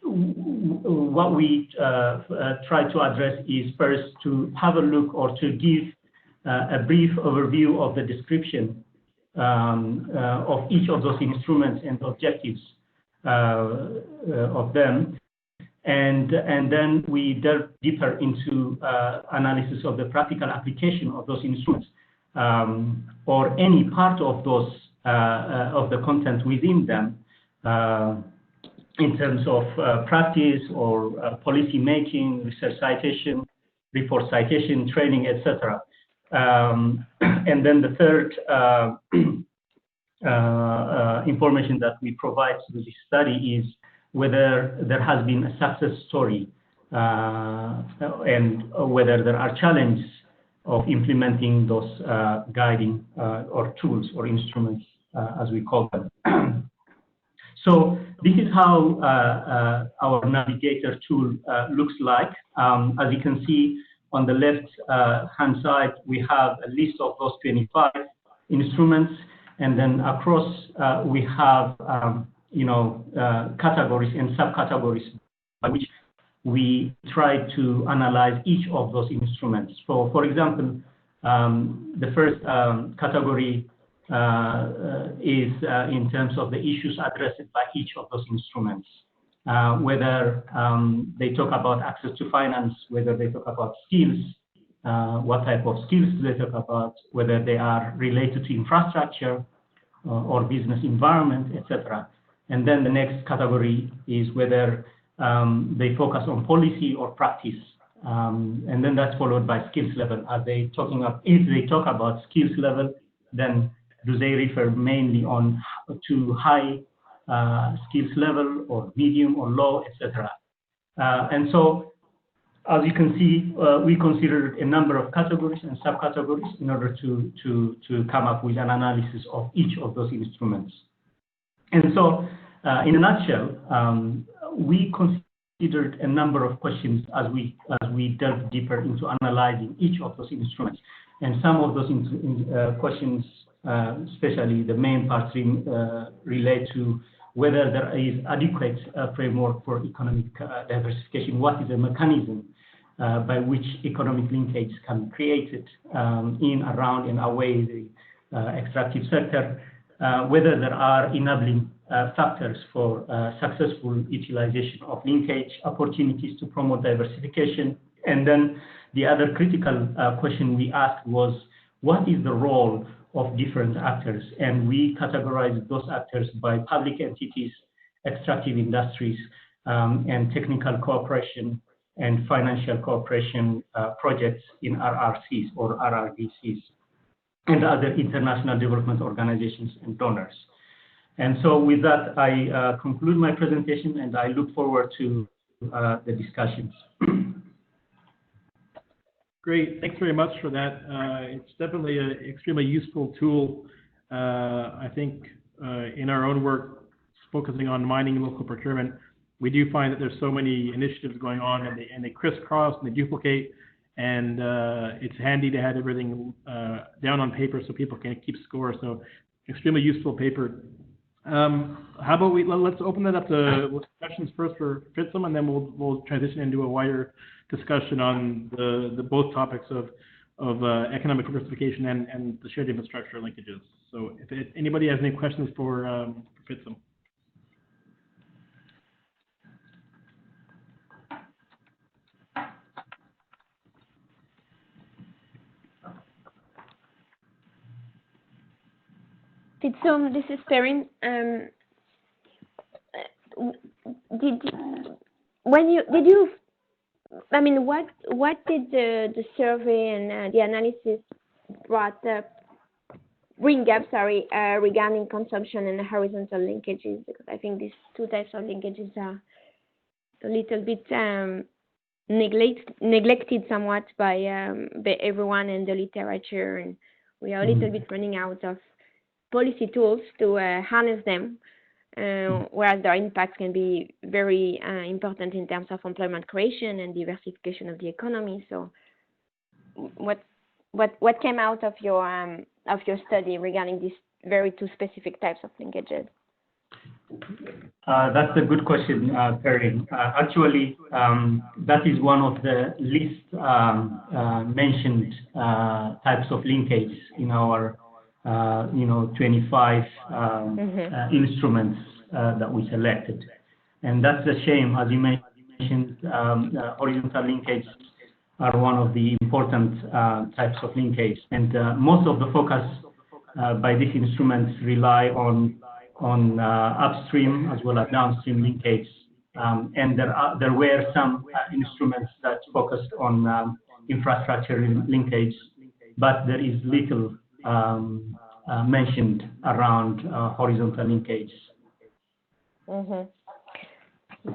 what we try to address is first to have a look or to give a brief overview of the description of each of those instruments and objectives of them. And then we delve deeper into analysis of the practical application of those instruments or any part of those of the content within them in terms of practice or policy making, research citation, report citation, training, etc. And then the third information that we provide to this study is whether there has been a success story and whether there are challenges of implementing those guiding or tools or instruments, as we call them. So this is how our Navigator tool looks like. As you can see on the left-hand side, we have a list of those 25 instruments, and then across we have categories and subcategories by which we try to analyze each of those instruments. So, for example, the first category is in terms of the issues addressed by each of those instruments, whether they talk about access to finance, whether they talk about skills, what type of skills do they talk about, whether they are related to infrastructure or business environment, etc. And then the next category is whether they focus on policy or practice. And then that's followed by skills level. Are they talking about, if they talk about skills level, then do they refer mainly to high skills level or medium or low, etc. And so as you can see, we considered a number of categories and subcategories in order to come up with an analysis of each of those instruments. And so, in a nutshell, we considered a number of questions as we delved deeper into analyzing each of those instruments. And some of those questions, especially the main parts, relate to whether there is adequate framework for economic diversification. What is the mechanism by which economic linkage can be created in, around, and away the extractive sector, whether there are enabling factors for successful utilization of linkage opportunities to promote diversification. And then the other critical question we asked was, what is the role of different actors? And we categorized those actors by public entities, extractive industries, and technical cooperation and financial cooperation projects in RRCs or RRDCs, and other international development organizations and donors. And so with that, I conclude my presentation, and I look forward to the discussions. Great, thanks very much for that. It's definitely an extremely useful tool. I think in our own work, focusing on mining and local procurement, we do find that there's so many initiatives going on, and they crisscross and they duplicate, and it's handy to have everything down on paper so people can keep score. So extremely useful paper. How about let's open that up to questions first for Fitsum, and then we'll transition into a wider discussion on the both topics of economic diversification and the shared infrastructure linkages. So if anybody has any questions for Fitsum. Fitsum, this is Perrine. What did the survey and the analysis bring up regarding consumption and horizontal linkages? Because I think these two types of linkages are a little bit neglected somewhat by everyone in the literature, and we are a little bit running out of policy tools to harness them, whereas their impact can be very important in terms of employment creation and diversification of the economy. So, what came out of your study regarding these very two specific types of linkages? That's a good question, Perrine. Actually, that is one of the least mentioned types of linkage in our 25 instruments that we selected. And that's a shame. As you mentioned, horizontal linkages are one of the important types of linkage. And most of the focus by these instruments rely on upstream as well as downstream linkage. And there were some instruments that focused on infrastructure linkage, but there is little mentioned around horizontal linkage.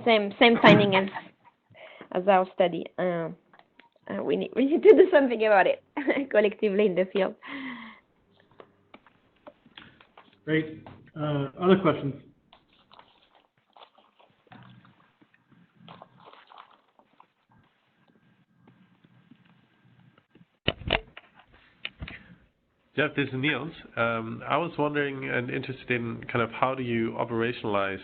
Same finding as our study. We need to do something about it collectively in the field. Great. Other questions? Jeff, this is Niels. I was wondering and interested in kind of how do you operationalize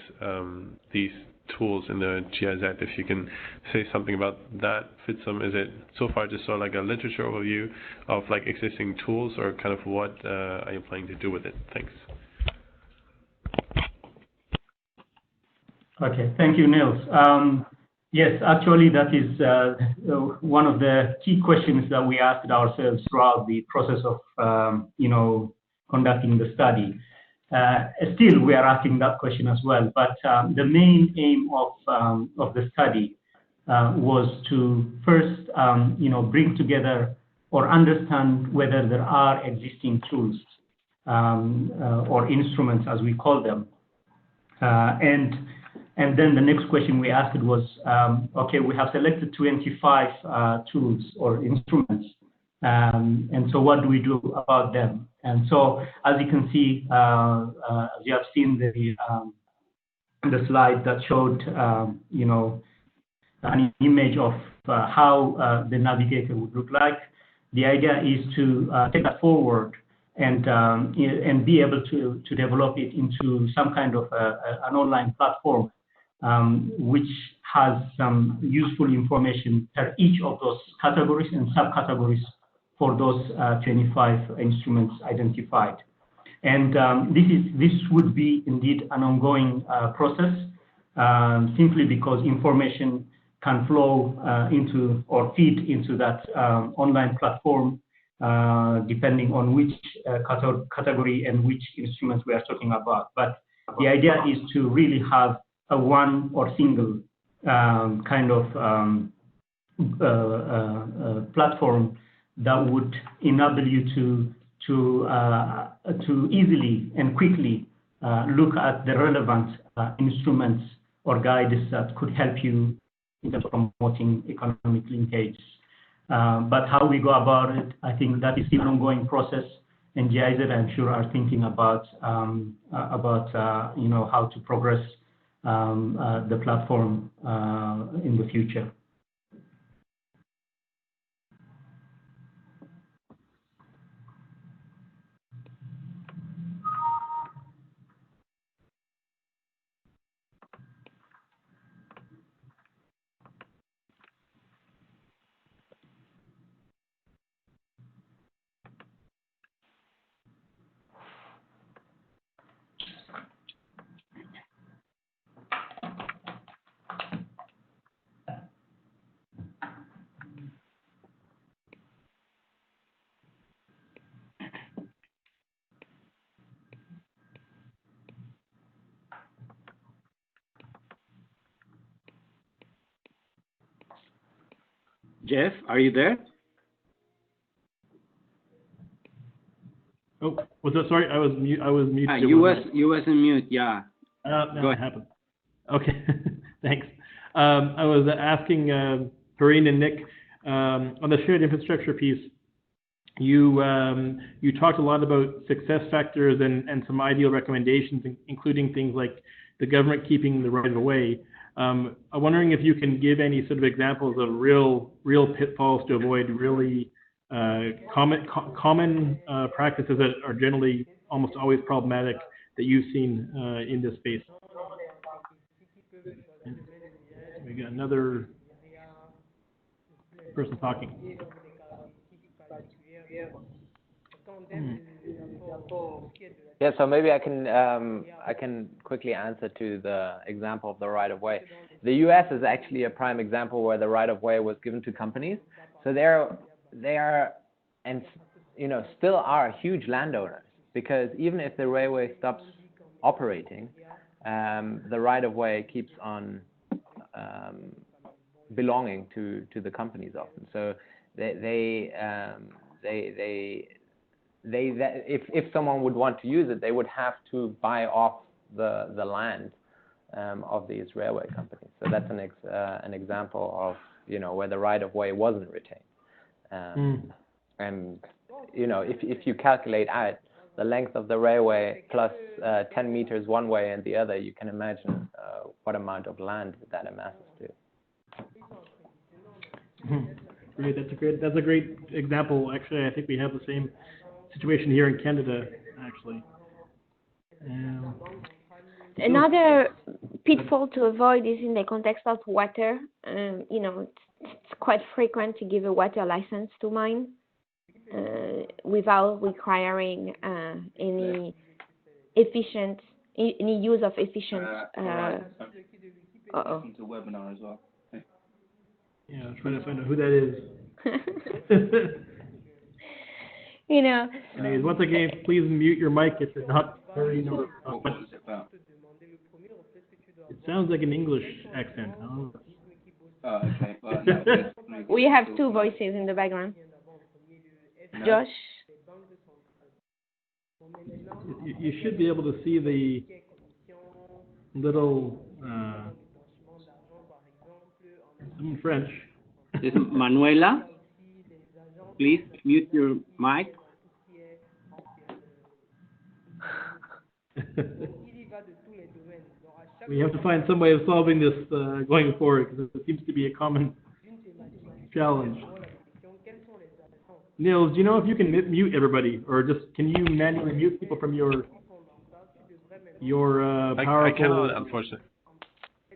these tools in the GIZ? If you can say something about that, Fitsum, is it so far just sort of like a literature overview of like existing tools, or kind of what are you planning to do with it? Thanks. Okay, thank you, Niels. Yes, actually, that is one of the key questions that we asked ourselves throughout the process of, conducting the study. Still, we are asking that question as well. But the main aim of the study was to first, bring together or understand whether there are existing tools or instruments, as we call them, and And then the next question we asked was, okay, we have selected 25 tools or instruments. And so what do we do about them? And so as you can see, as you have seen the slide that showed, an image of how the Navigator would look like. The idea is to take that forward and be able to develop it into some kind of an online platform, which has some useful information for each of those categories and subcategories for those 25 instruments identified. And this would be indeed an ongoing process, simply because information can flow into or feed into that online platform, depending on which category and which instruments we are talking about. But the idea is to really have a one or single kind of platform that would enable you to easily and quickly look at the relevant instruments or guides that could help you in terms of promoting economic linkage. But how we go about it, I think that is still an ongoing process, and GIZ, I'm sure, are thinking about how to progress the platform in the future. Jeff, are you there? Oh, was that, sorry? I was mute. You was in mute. Yeah. No, it happened. Okay, thanks. I was asking Perrine and Nick on the shared infrastructure piece. You talked a lot about success factors and some ideal recommendations, including things like the government keeping the right of way. I'm wondering if you can give any sort of examples of real pitfalls to avoid, really common practices that are generally almost always problematic that you've seen in this space. We got another person talking. Yeah, so maybe I can quickly answer to the example of the right-of-way. The U.S. is actually a prime example where the right-of-way was given to companies. So they are and still are huge landowners, because even if the railway stops operating, the right-of-way keeps on belonging to the companies often. So if someone would want to use it, they would have to buy off the land of these railway companies. So that's an example of where the right of way wasn't retained. And if you calculate out the length of the railway plus 10 meters one way and the other, you can imagine what amount of land that amasses to. Great, that's a great example. Actually, I think we have the same situation here in Canada, actually. Another pitfall to avoid is in the context of water. It's quite frequent to give a water license to mine without requiring any use of efficient. Listen to webinar as well. Yeah, I'm trying to find out who that is. Anyways, once again, please mute your mic if you're not very noticeable. What was it about? It sounds like an English accent. Oh, okay. Well, no, we have two voices in the background. No. Josh? You should be able to see the little Some in French. This is Manuela. Please mute your mic. We have to find some way of solving this going forward, because it seems to be a common challenge. Niels, do you know if you can mute everybody, or just can you manually mute people from your powerful... I cannot, unfortunately.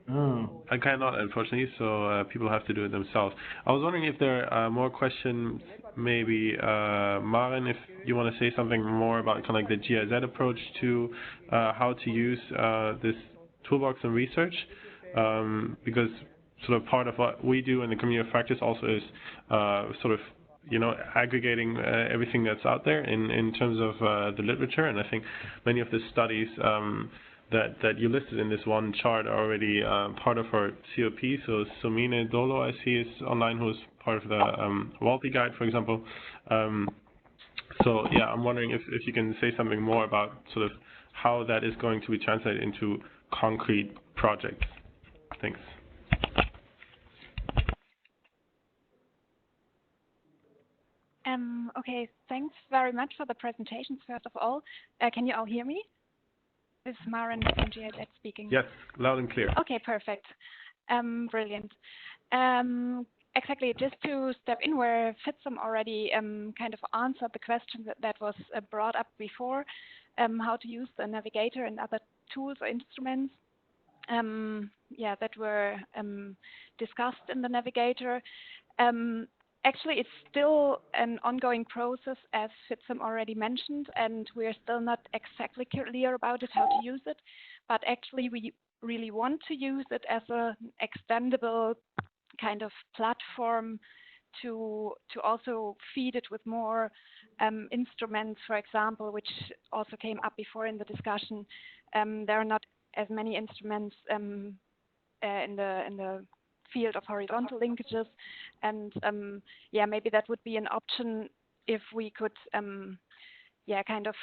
Oh. I cannot, unfortunately, so people have to do it themselves. I was wondering if there are more questions, maybe, Maren, if you want to say something more about kind of like the GIZ approach to how to use this toolbox and research, because sort of part of what we do in the community of practice also is sort of, you know, aggregating everything that's out there in terms of the literature, and I think many of the studies that you listed in this one chart are already part of our COP. So Somine Dolo, I see, is online, who's part of the WALPI guide, for example. So yeah, I'm wondering if you can say something more about sort of how that is going to be translated into concrete projects. Thanks. Okay, thanks very much for the presentations, first of all. Can you all hear me? This is Maren from GIZ speaking. Yes, loud and clear. Okay, perfect. Brilliant. Exactly, just to step in where Fitsum already kind of answered the question that was brought up before, how to use the Navigator and other tools or instruments that were discussed in the Navigator. Actually, it's still an ongoing process, as Fitsum already mentioned, and we're still not exactly clear about it, how to use it. But actually, we really want to use it as an extendable kind of platform to also feed it with more instruments, for example, which also came up before in the discussion. There are not as many instruments in the field of horizontal linkages, and maybe that would be an option if we could kind of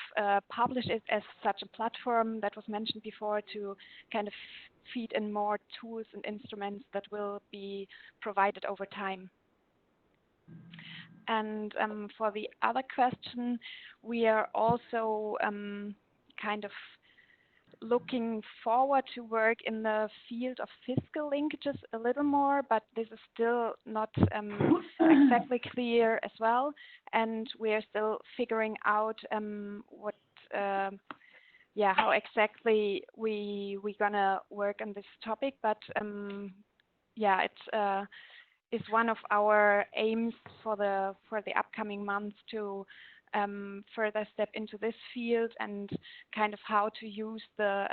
publish it as such a platform that was mentioned before, to kind of feed in more tools and instruments that will be provided over time. And for the other question, we are also kind of looking forward to work in the field of fiscal linkages a little more, but this is still not exactly clear as well, and we are still figuring out how exactly we gonna work on this topic. But it is one of our aims for the upcoming months to further step into this field and kind of how to use the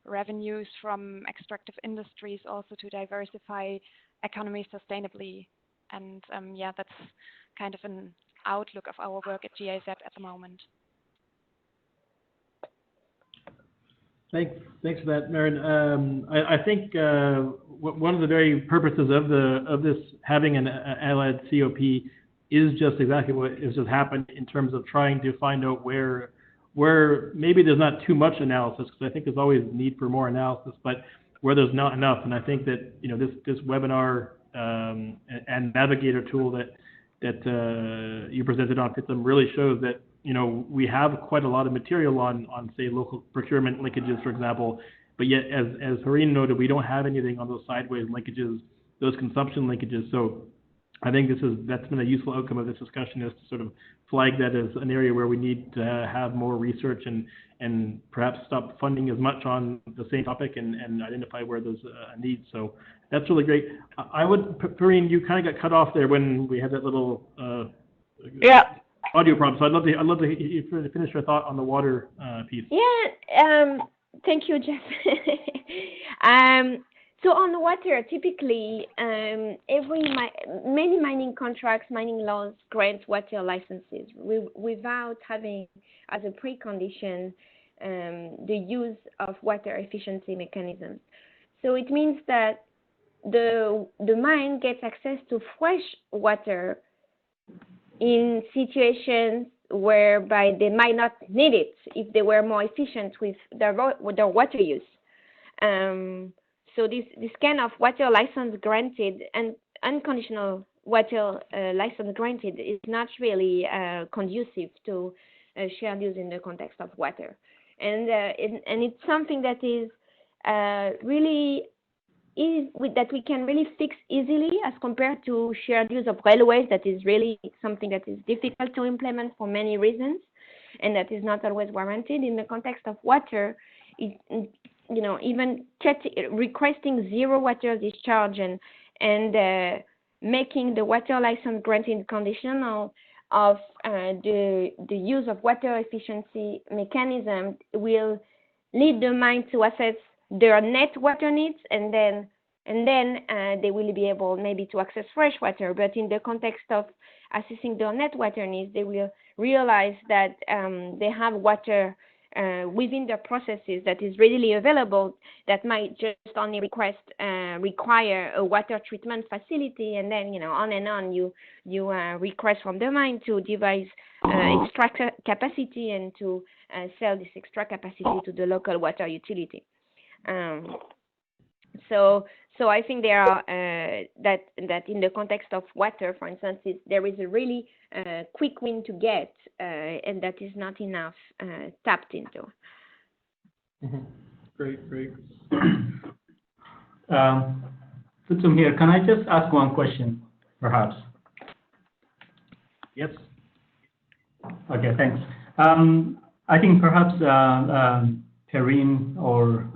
revenues from extractive industries also to diversify economies sustainably. And that's kind of an outlook of our work at GIZ at the moment. Thanks for that, Maren. I think one of the very purposes of this having an ELLED COP is just exactly what has just happened in terms of trying to find out where maybe there's not too much analysis, because I think there's always a need for more analysis, but where there's not enough. And I think that this webinar and Navigator tool that you presented on Fitsum really shows that we have quite a lot of material on say local procurement linkages, for example, but yet as Hareen noted, we don't have anything on those sideways linkages, those consumption linkages. So I think that's been a useful outcome of this discussion, is to sort of flag that as an area where we need to have more research and perhaps stop funding as much on the same topic and identify where there's a need. So that's really great. I would, Hareen, you kind of got cut off there when we had that little audio problem. So I'd love to hear you finish your thought on the water piece. Yeah. Thank you, Jeff. So on the water, typically, many mining contracts, mining laws grant water licenses without having as a precondition the use of water efficiency mechanisms. So it means that the mine gets access to fresh water in situations whereby they might not need it if they were more efficient with their water use. So this kind of water license granted and unconditional water license granted is not really conducive to shared use in the context of water, and it's something that is really that we can really fix easily as compared to shared use of railways. That is really something that is difficult to implement for many reasons, and that is not always warranted. In the context of water, even requesting zero water discharge and making the water license granting conditional of the use of water efficiency mechanism will lead the mine to assess their net water needs, and then they will be able maybe to access fresh water. But in the context of assessing their net water needs, they will realize that they have water within their processes that is readily available, that might just only require a water treatment facility, and then on and on you request from the mine to devise extra capacity and to sell this extra capacity to the local water utility. So I think there are that in the context of water, for instance, there is a really quick win to get, and that is not enough tapped into. Mm-hmm. Great. Fitsum here. Can I just ask one question, perhaps? Yes. Okay, thanks. I think perhaps Perrine or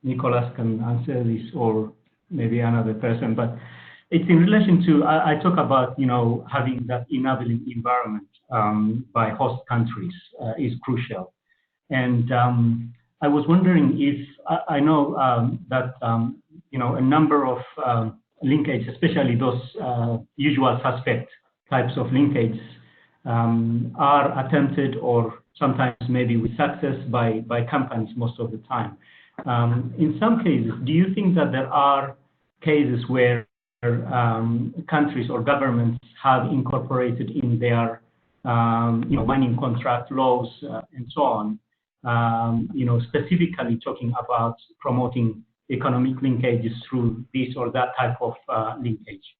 Nicolas can answer this, or maybe another person, but it's in relation to, I talk about, having that enabling environment by host countries is crucial. And I was wondering if, I know that, a number of linkage, especially those usual suspect types of linkage are attempted or sometimes maybe with success by companies most of the time. In some cases, do you think that there are cases where countries or governments have incorporated in their mining contract laws and so on, specifically talking about promoting economic linkages through this or that type of linkage?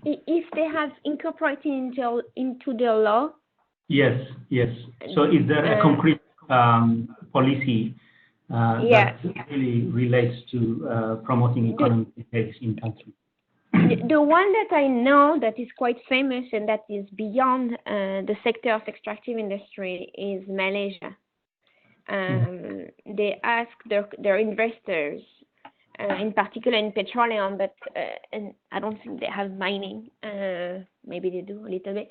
If they have incorporated into their law? Yes. So is there a concrete policy that really relates to promoting economic linkages in countries? The one that I know that is quite famous and that is beyond the sector of extractive industry is Malaysia. They ask their investors, in particular in petroleum, but and I don't think they have mining. Maybe they do a little bit.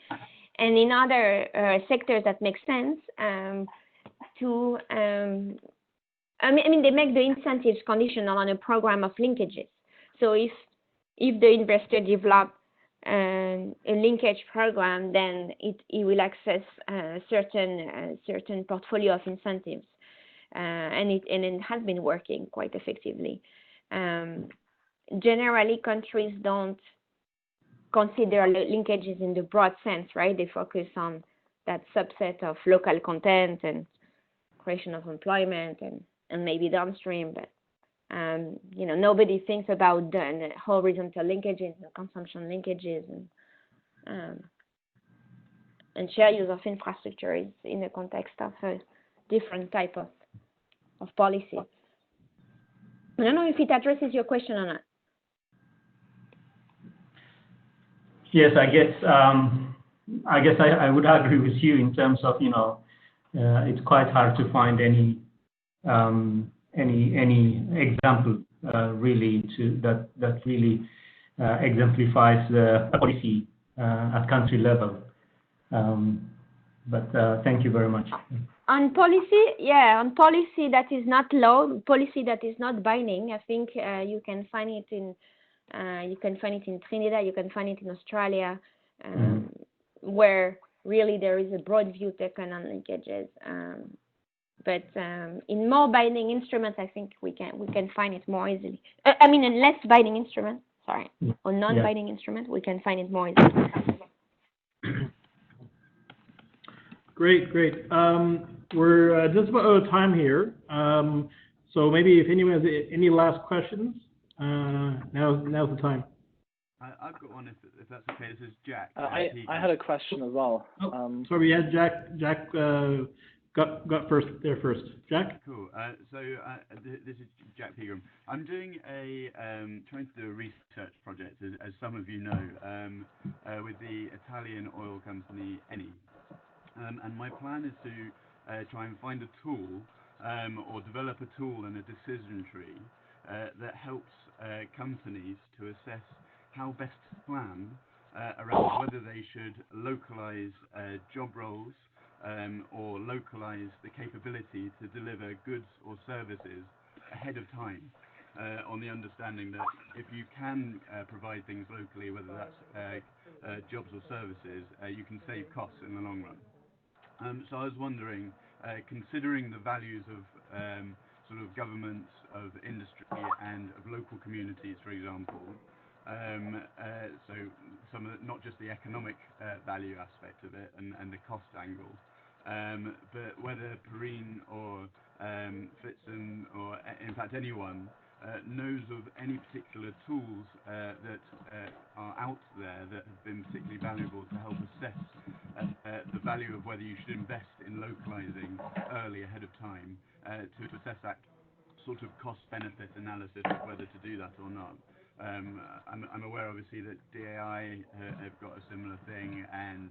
And in other sectors that make sense, they make the incentives conditional on a program of linkages. So if the investor develops a linkage program, then it will access certain portfolio of incentives, and it has been working quite effectively. Generally, countries don't consider linkages in the broad sense, right? They focus on that subset of local content and creation of employment and maybe downstream, but nobody thinks about the horizontal linkages and consumption linkages and share use of infrastructure is in the context of a different type of policy. I don't know if it addresses your question or not. Yes, I guess I would agree with you in terms of it's quite hard to find any example really that really exemplifies the policy at country level. But thank you very much. On policy that is not law, policy that is not binding, I think you can find it in Trinidad, you can find it in Australia, where really there is a broad view taken on linkages. But in more binding instruments, I think we can find it more easily. In less binding instruments, or non-binding instruments, we can find it more easily. Great. We're just about out of time here. So maybe if anyone has any last questions, now's the time. I've got one, if that's okay. This is Jack. I had a question as well. Sorry, we had Jack got first. Jack? Cool. This is Jack Pegram. I'm doing trying to do a research project, as some of you know, with the Italian oil company Eni. And my plan is to try and find a tool or develop a tool and a decision tree that helps companies to assess how best to plan around whether they should localize job roles or localize the capability to deliver goods or services ahead of time, on the understanding that if you can provide things locally, whether that's jobs or services, you can save costs in the long run. So I was wondering, considering the values of sort of governments, of industry, and of local communities, for example, so some of not just the economic value aspect of it and the cost angle, but whether Perrine or Fitsum or in fact anyone knows of any particular tools that are out there that have been particularly valuable to help assess the value of whether you should invest in localizing early ahead of time to assess that sort of cost-benefit analysis of whether to do that or not. I'm aware, obviously, that DAI have got a similar thing, and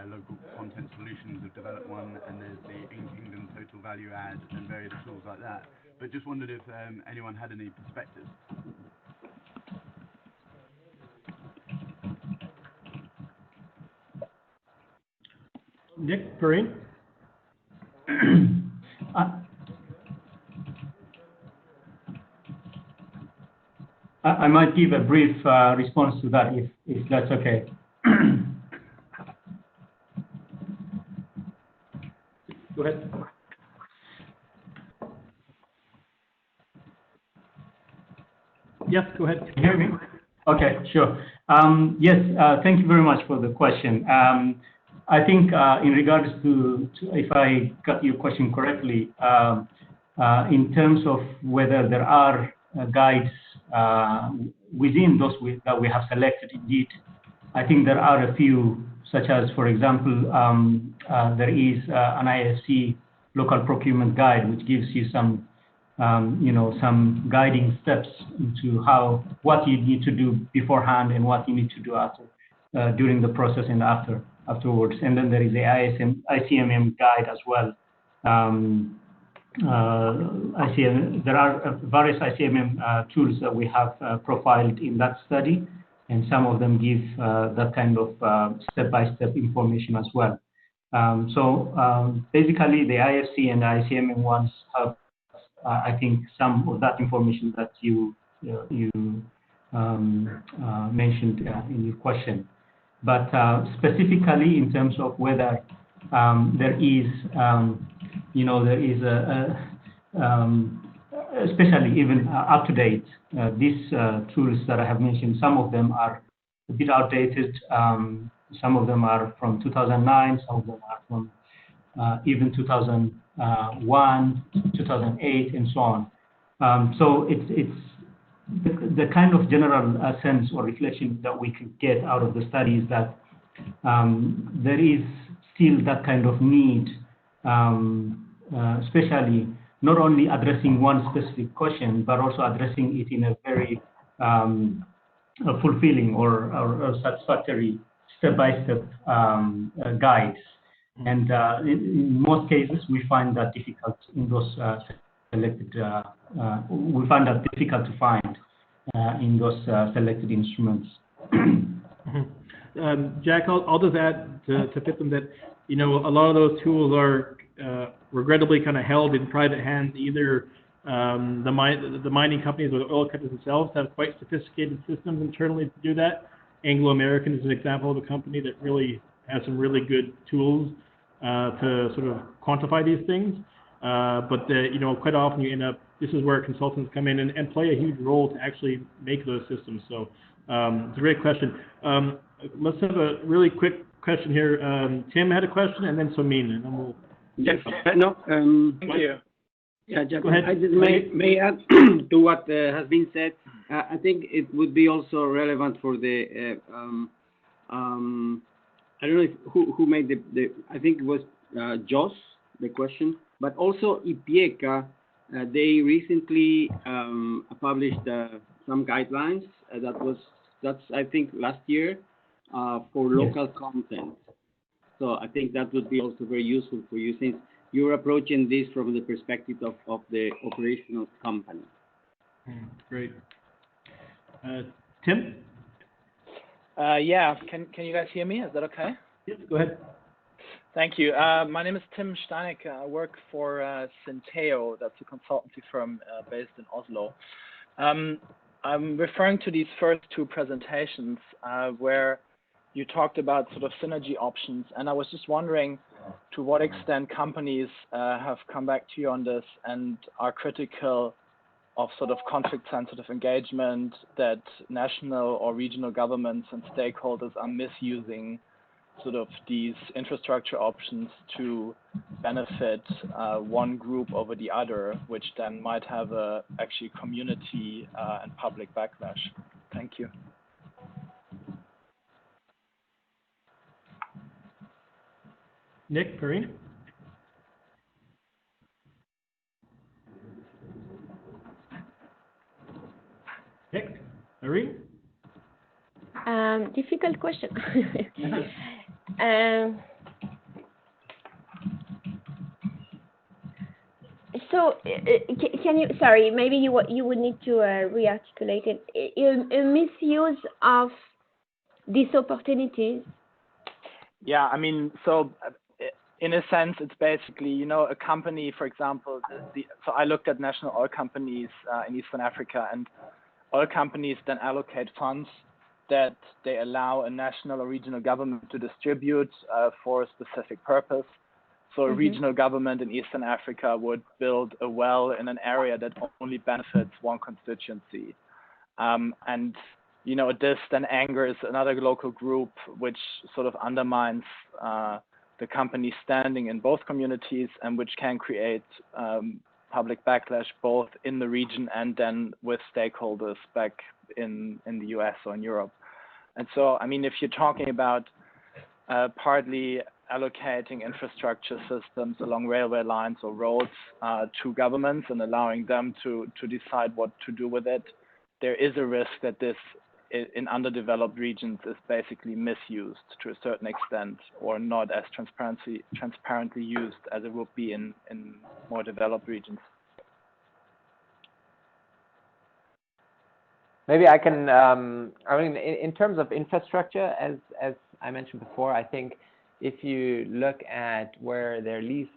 Local Content Solutions have developed one, and there's the In-Kingdom Total Value Add and various tools like that. But just wondered if anyone had any perspectives. Nick, Perrine? I might give a brief response to that, if that's okay. Go ahead. Yes, go ahead. Can you hear me? Okay, sure. Yes, thank you very much for the question. I think in regards to, if I got your question correctly, in terms of whether there are guides within those that we have selected, indeed, I think there are a few, such as, for example, there is an IFC local procurement guide, which gives you some, some guiding steps into what you need to do beforehand and what you need to do after, during the process and afterwards. And then there is the ICMM guide as well. There are various ICMM tools that we have profiled in that study, and some of them give that kind of step-by-step information as well. So basically, the IFC and the ICMM ones have, I think, some of that information that you mentioned in your question. But specifically in terms of whether there is, especially even up to date, these tools that I have mentioned, some of them are a bit outdated. Some of them are from 2009. Some of them are from even 2001, 2008, and so on. So it's the kind of general sense or reflection that we could get out of the study is that there is still that kind of need, especially not only addressing one specific question, but also addressing it in a very fulfilling or satisfactory step-by-step guides. And in most cases, we find that difficult in those selected. We find that difficult to find in those selected instruments. Jack, I'll just add to Fitsum that a lot of those tools are regrettably kind of held in private hands. Either the mining companies or the oil companies themselves have quite sophisticated systems internally to do that. Anglo American is an example of a company that really has some really good tools to sort of quantify these things. But quite often you end up, this is where consultants come in and play a huge role to actually make those systems. So it's a great question. Let's have a really quick question here. Tim had a question, and then Somin, and then we'll. Yes. No. Thank you. Yeah, Jack, Go ahead. I just may add to what has been said. I think it would be also relevant for the I don't know who made the I think it was Joss, the question, but also IPIECA. They recently published some guidelines. That's I think last year for local content. So I think that would be also very useful for you, since you're approaching this from the perspective of the operational company. Great. Tim? Yeah, can you guys hear me? Is that okay? Yes, go ahead. Thank you. My name is Tim Steinicke. I work for Synteo. That's a consultancy firm based in Oslo. I'm referring to these first two presentations where you talked about sort of synergy options, and I was just wondering to what extent companies have come back to you on this and are critical of sort of conflict-sensitive engagement, that national or regional governments and stakeholders are misusing sort of these infrastructure options to benefit one group over the other, which then might have a actually community and public backlash. Thank you. Nick, Perrine? Nick, Perrine? Difficult question. So, can you? Sorry, maybe you would need to re-articulate it. A misuse of these opportunities. Yeah, I mean, so in a sense, it's basically, you know, a company, for example. So I looked at national oil companies in Eastern Africa, and oil companies then allocate funds that they allow a national or regional government to distribute for a specific purpose. So a regional government in Eastern Africa would build a well in an area that only benefits one constituency. And, you know, this then angers another local group, which sort of undermines the company's standing in both communities, and which can create public backlash both in the region and then with stakeholders back in the US or in Europe. And so, I mean, if you're talking about partly allocating infrastructure systems along railway lines or roads to governments and allowing them to decide what to do with it, there is a risk that this in underdeveloped regions is basically misused to a certain extent, or not as transparently used as it would be in more developed regions. Maybe I can, I mean, in terms of infrastructure, as I mentioned before, I think if you look at where they're least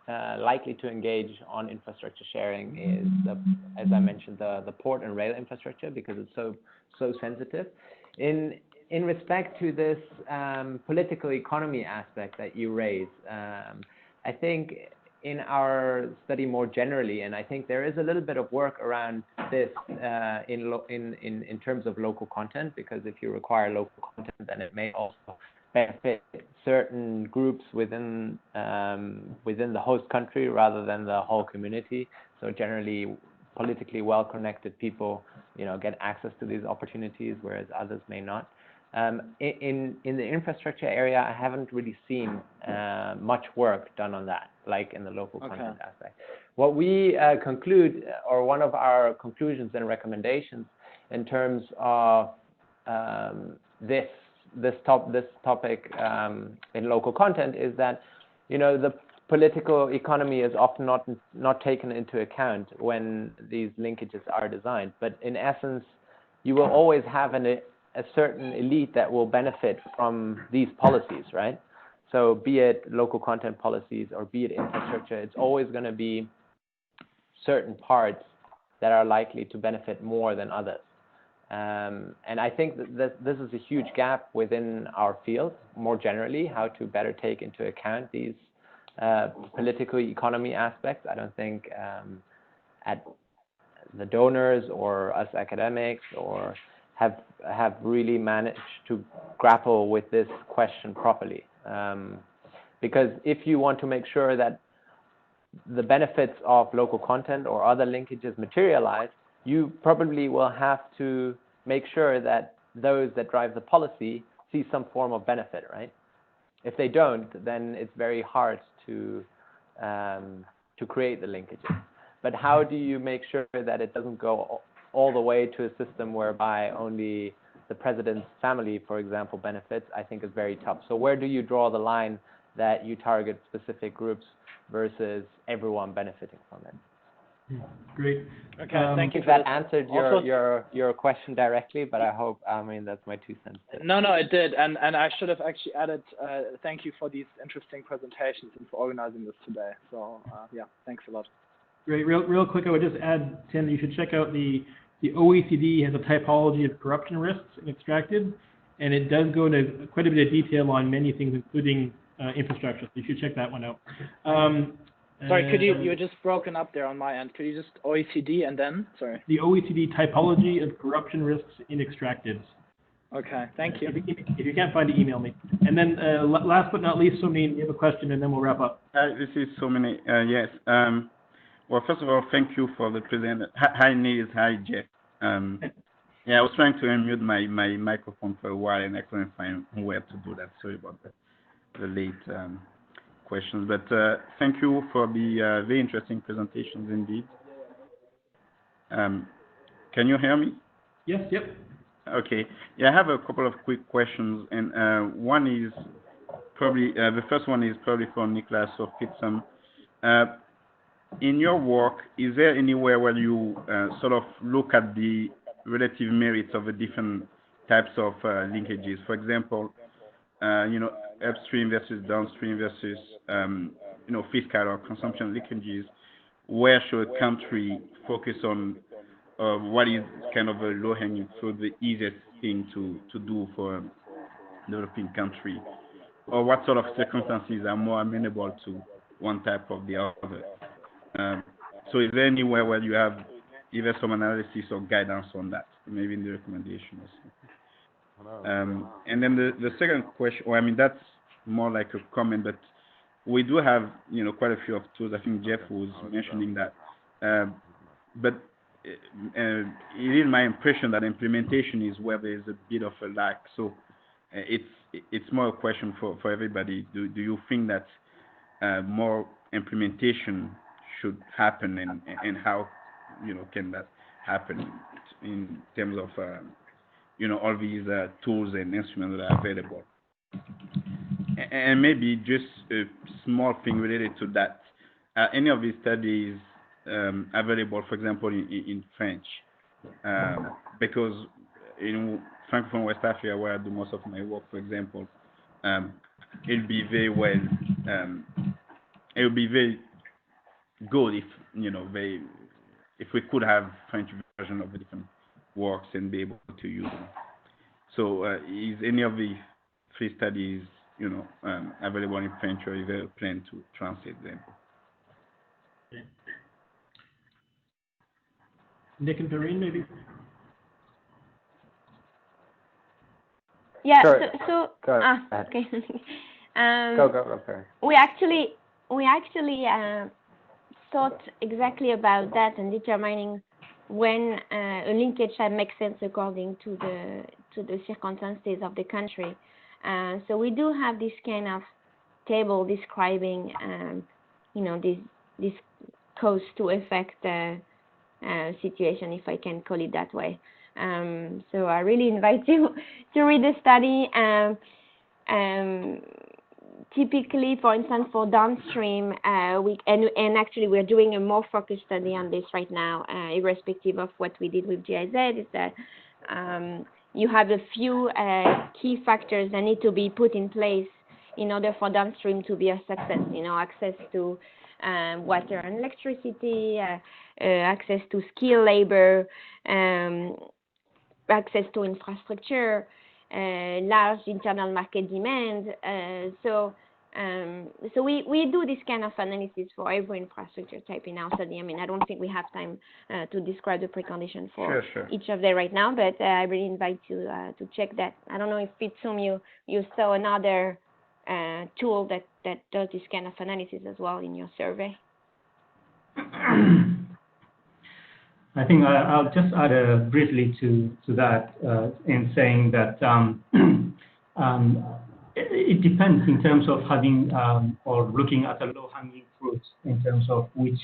likely to engage on infrastructure sharing is, as I mentioned, the port and rail infrastructure, because it's so sensitive. In respect to this political economy aspect that you raise, I think in our study more generally, and I think there is a little bit of work around this in terms of local content, because if you require local content, then it may also benefit certain groups within the host country rather than the whole community. So generally, politically well-connected people, you know, get access to these opportunities, whereas others may not. In the infrastructure area, I haven't really seen much work done on that, like in the local content aspect. What we conclude, or one of our conclusions and recommendations in terms of this topic in local content, is that, you know, the political economy is often not taken into account when these linkages are designed. But in essence, you will always have a certain elite that will benefit from these policies, right? So be it local content policies or be it infrastructure, it's always going to be certain parts that are likely to benefit more than others. And I think that this is a huge gap within our field, more generally, how to better take into account these political economy aspects. I don't think at the donors or us academics or have really managed to grapple with this question properly. Because if you want to make sure that the benefits of local content or other linkages materialize, you probably will have to make sure that those that drive the policy see some form of benefit, right? If they don't, then it's very hard to create the linkages. But how do you make sure that it doesn't go all the way to a system whereby only the president's family, for example, benefits? I think is very tough. So where do you draw the line that you target specific groups versus everyone benefiting from it? Great. Okay, thank you. That answered your question directly, but I hope, I mean, that's my 2 cents. No, it did, and I should have actually added, thank you for these interesting presentations and for organizing this today. So yeah, thanks a lot. Great. Real quick, I would just add, Tim, you should check out the OECD has a typology of corruption risks in Extractives, and it does go into quite a bit of detail on many things, including infrastructure. So you should check that one out. Sorry, could you were just broken up there on my end. Could you just OECD and then, sorry? The OECD typology of corruption risks in Extractives. Okay, thank you. If you can't find it, email me. And then last but not least, Somin, you have a question, and then we'll wrap up. This is Somin. Yes. Well, first of all, thank you for the presentation. Hi, Nils. Hi, Jeff. Yeah, I was trying to unmute my microphone for a while, and I couldn't find where to do that. Sorry about the late questions. But thank you for the very interesting presentations indeed. Can you hear me? Yes, yep. Okay. Yeah, I have a couple of quick questions, and one is probably, the first one is probably for Nicolas or Fitsum. In your work, is there anywhere where you sort of look at the relative merits of the different types of linkages? For example, upstream versus downstream versus, fiscal or consumption linkages. Where should a country focus on what is kind of a low-hanging fruit, the easiest thing to do for a developing country? Or what sort of circumstances are more amenable to one type of the other? So is there anywhere where you have either some analysis or guidance on that, maybe in the recommendation or something? And then the second question, well, I mean, that's more like a comment, but we do have, quite a few of tools. I think Jeff was mentioning that. But it is my impression that implementation is where there is a bit of a lack. So it's more a question for everybody. Do you think that more implementation should happen, and how can that happen in terms of all these tools and instruments that are available? And maybe just a small thing related to that. Any of these studies available, for example, in French? Because Francophone West Africa, where I do most of my work, for example, it'll be very well. It would be very good if we could have French version of the different works and be able to use them. So is any of the 3 studies available in French, or is there a plan to translate them? Okay. Nick and Perrine, maybe? Yeah, sure. so go okay. Go, Perrine. We actually thought exactly about that and determining when a linkage makes sense according to the circumstances of the country. So we do have this kind of table describing, this cause to effect situation, if I can call it that way. So I really invite you to read the study. Typically, for instance, for downstream, and actually we're doing a more focused study on this right now, irrespective of what we did with GIZ, is that you have a few key factors that need to be put in place in order for downstream to be a success. Access to water and electricity, access to skilled labor, access to infrastructure, large internal market demand. So So we do this kind of analysis for every infrastructure type in our study. I mean, I don't think we have time to describe the precondition for each of them right now, but I really invite you to check that. I don't know if Fitsum, you saw another tool that does this kind of analysis as well in your survey. I think I'll just add briefly to that in saying that it depends in terms of having or looking at a low-hanging fruit in terms of which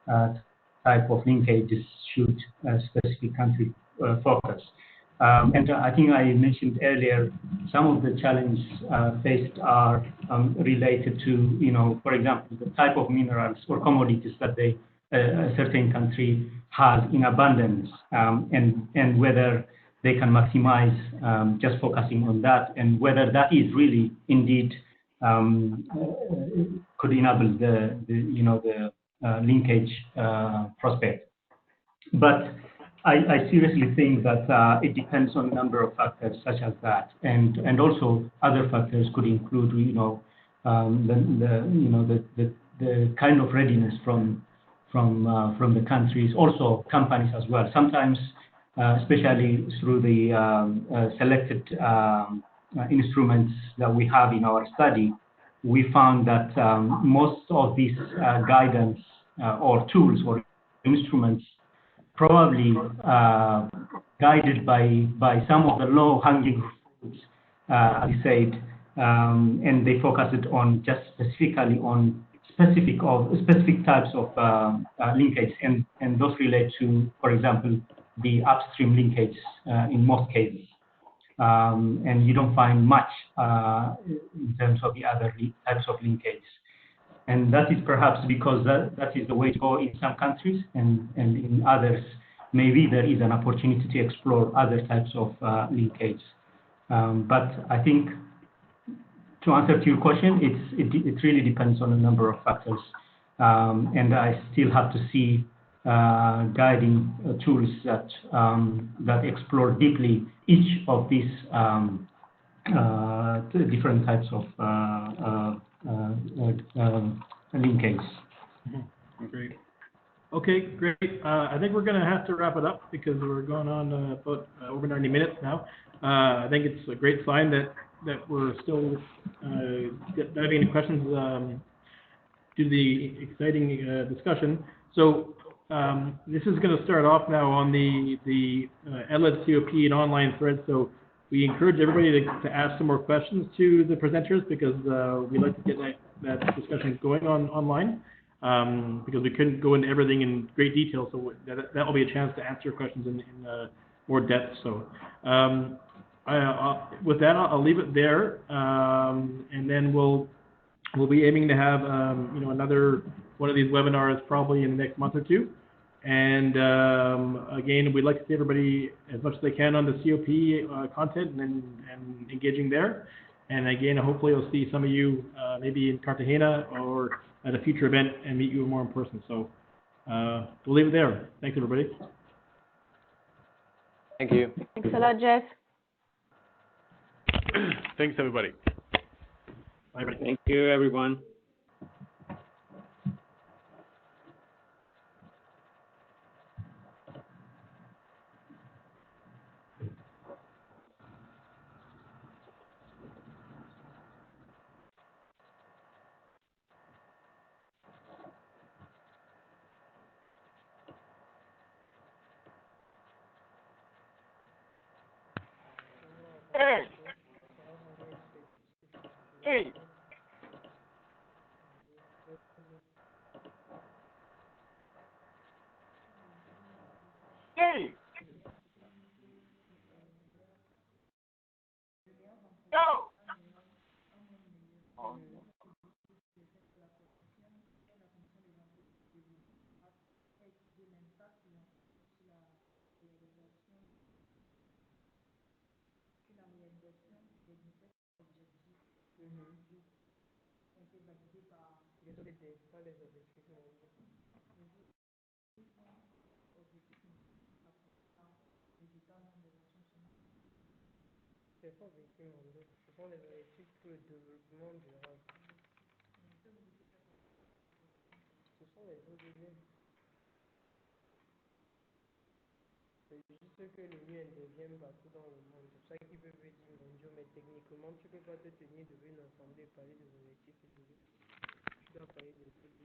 type of linkages should a specific country focus. And I think I mentioned earlier some of the challenges faced are related to, for example, the type of minerals or commodities that a certain country has in abundance, and whether they can maximize just focusing on that, and whether that is really indeed could enable the linkage prospect. But I seriously think that it depends on a number of factors such as that, and also other factors could include the kind of readiness from the countries, also companies as well. Sometimes, especially through the selected instruments that we have in our study, we found that most of these guidance or tools or instruments probably guided by some of the low-hanging fruits, as I said, and they focused on just specifically on specific types of linkage, and those relate to, for example, the upstream linkage in most cases, and you don't find much in terms of the other types of linkage. And that is perhaps because that is the way to go in some countries, and in others, maybe there is an opportunity to explore other types of linkage. But I think, to answer to your question, it really depends on a number of factors, and I still have to see guiding tools that explore deeply each of these different types of linkage. Great. Okay, great. I think we're going to have to wrap it up because we're going on about over 90 minutes now. I think it's a great sign that we're still diving into questions to the exciting discussion. So this is going to start off now on the ELLED CoP and online thread. So we encourage everybody to ask some more questions to the presenters, because we like to get that discussion going online, because we couldn't go into everything in great detail. So that will be a chance to answer questions in more depth. So with that, I'll leave it there, and then we'll be aiming to have another one of these webinars probably in the next month or two. And again, we'd like to see everybody as much as they can on the COP content and engaging there. And again, hopefully I'll see some of you maybe in Cartagena or at a future event and meet you more in person. So we'll leave it there. Thanks, everybody. Thank you. Thanks a lot, Jeff. Thanks, everybody. Bye. Thank you, everyone. Hey. Hey. Go. C'est pas vécu mondiaux, ce sont les objectifs pour le développement durable. Ce sont les ODD. C'est juste que le mieux intervient partout dans le monde. C'est ça qui peut dire mondiaux, mais techniquement, tu peux pas te tenir devant une assemblée et parler des objectifs ODD. Tu dois parler des ODD.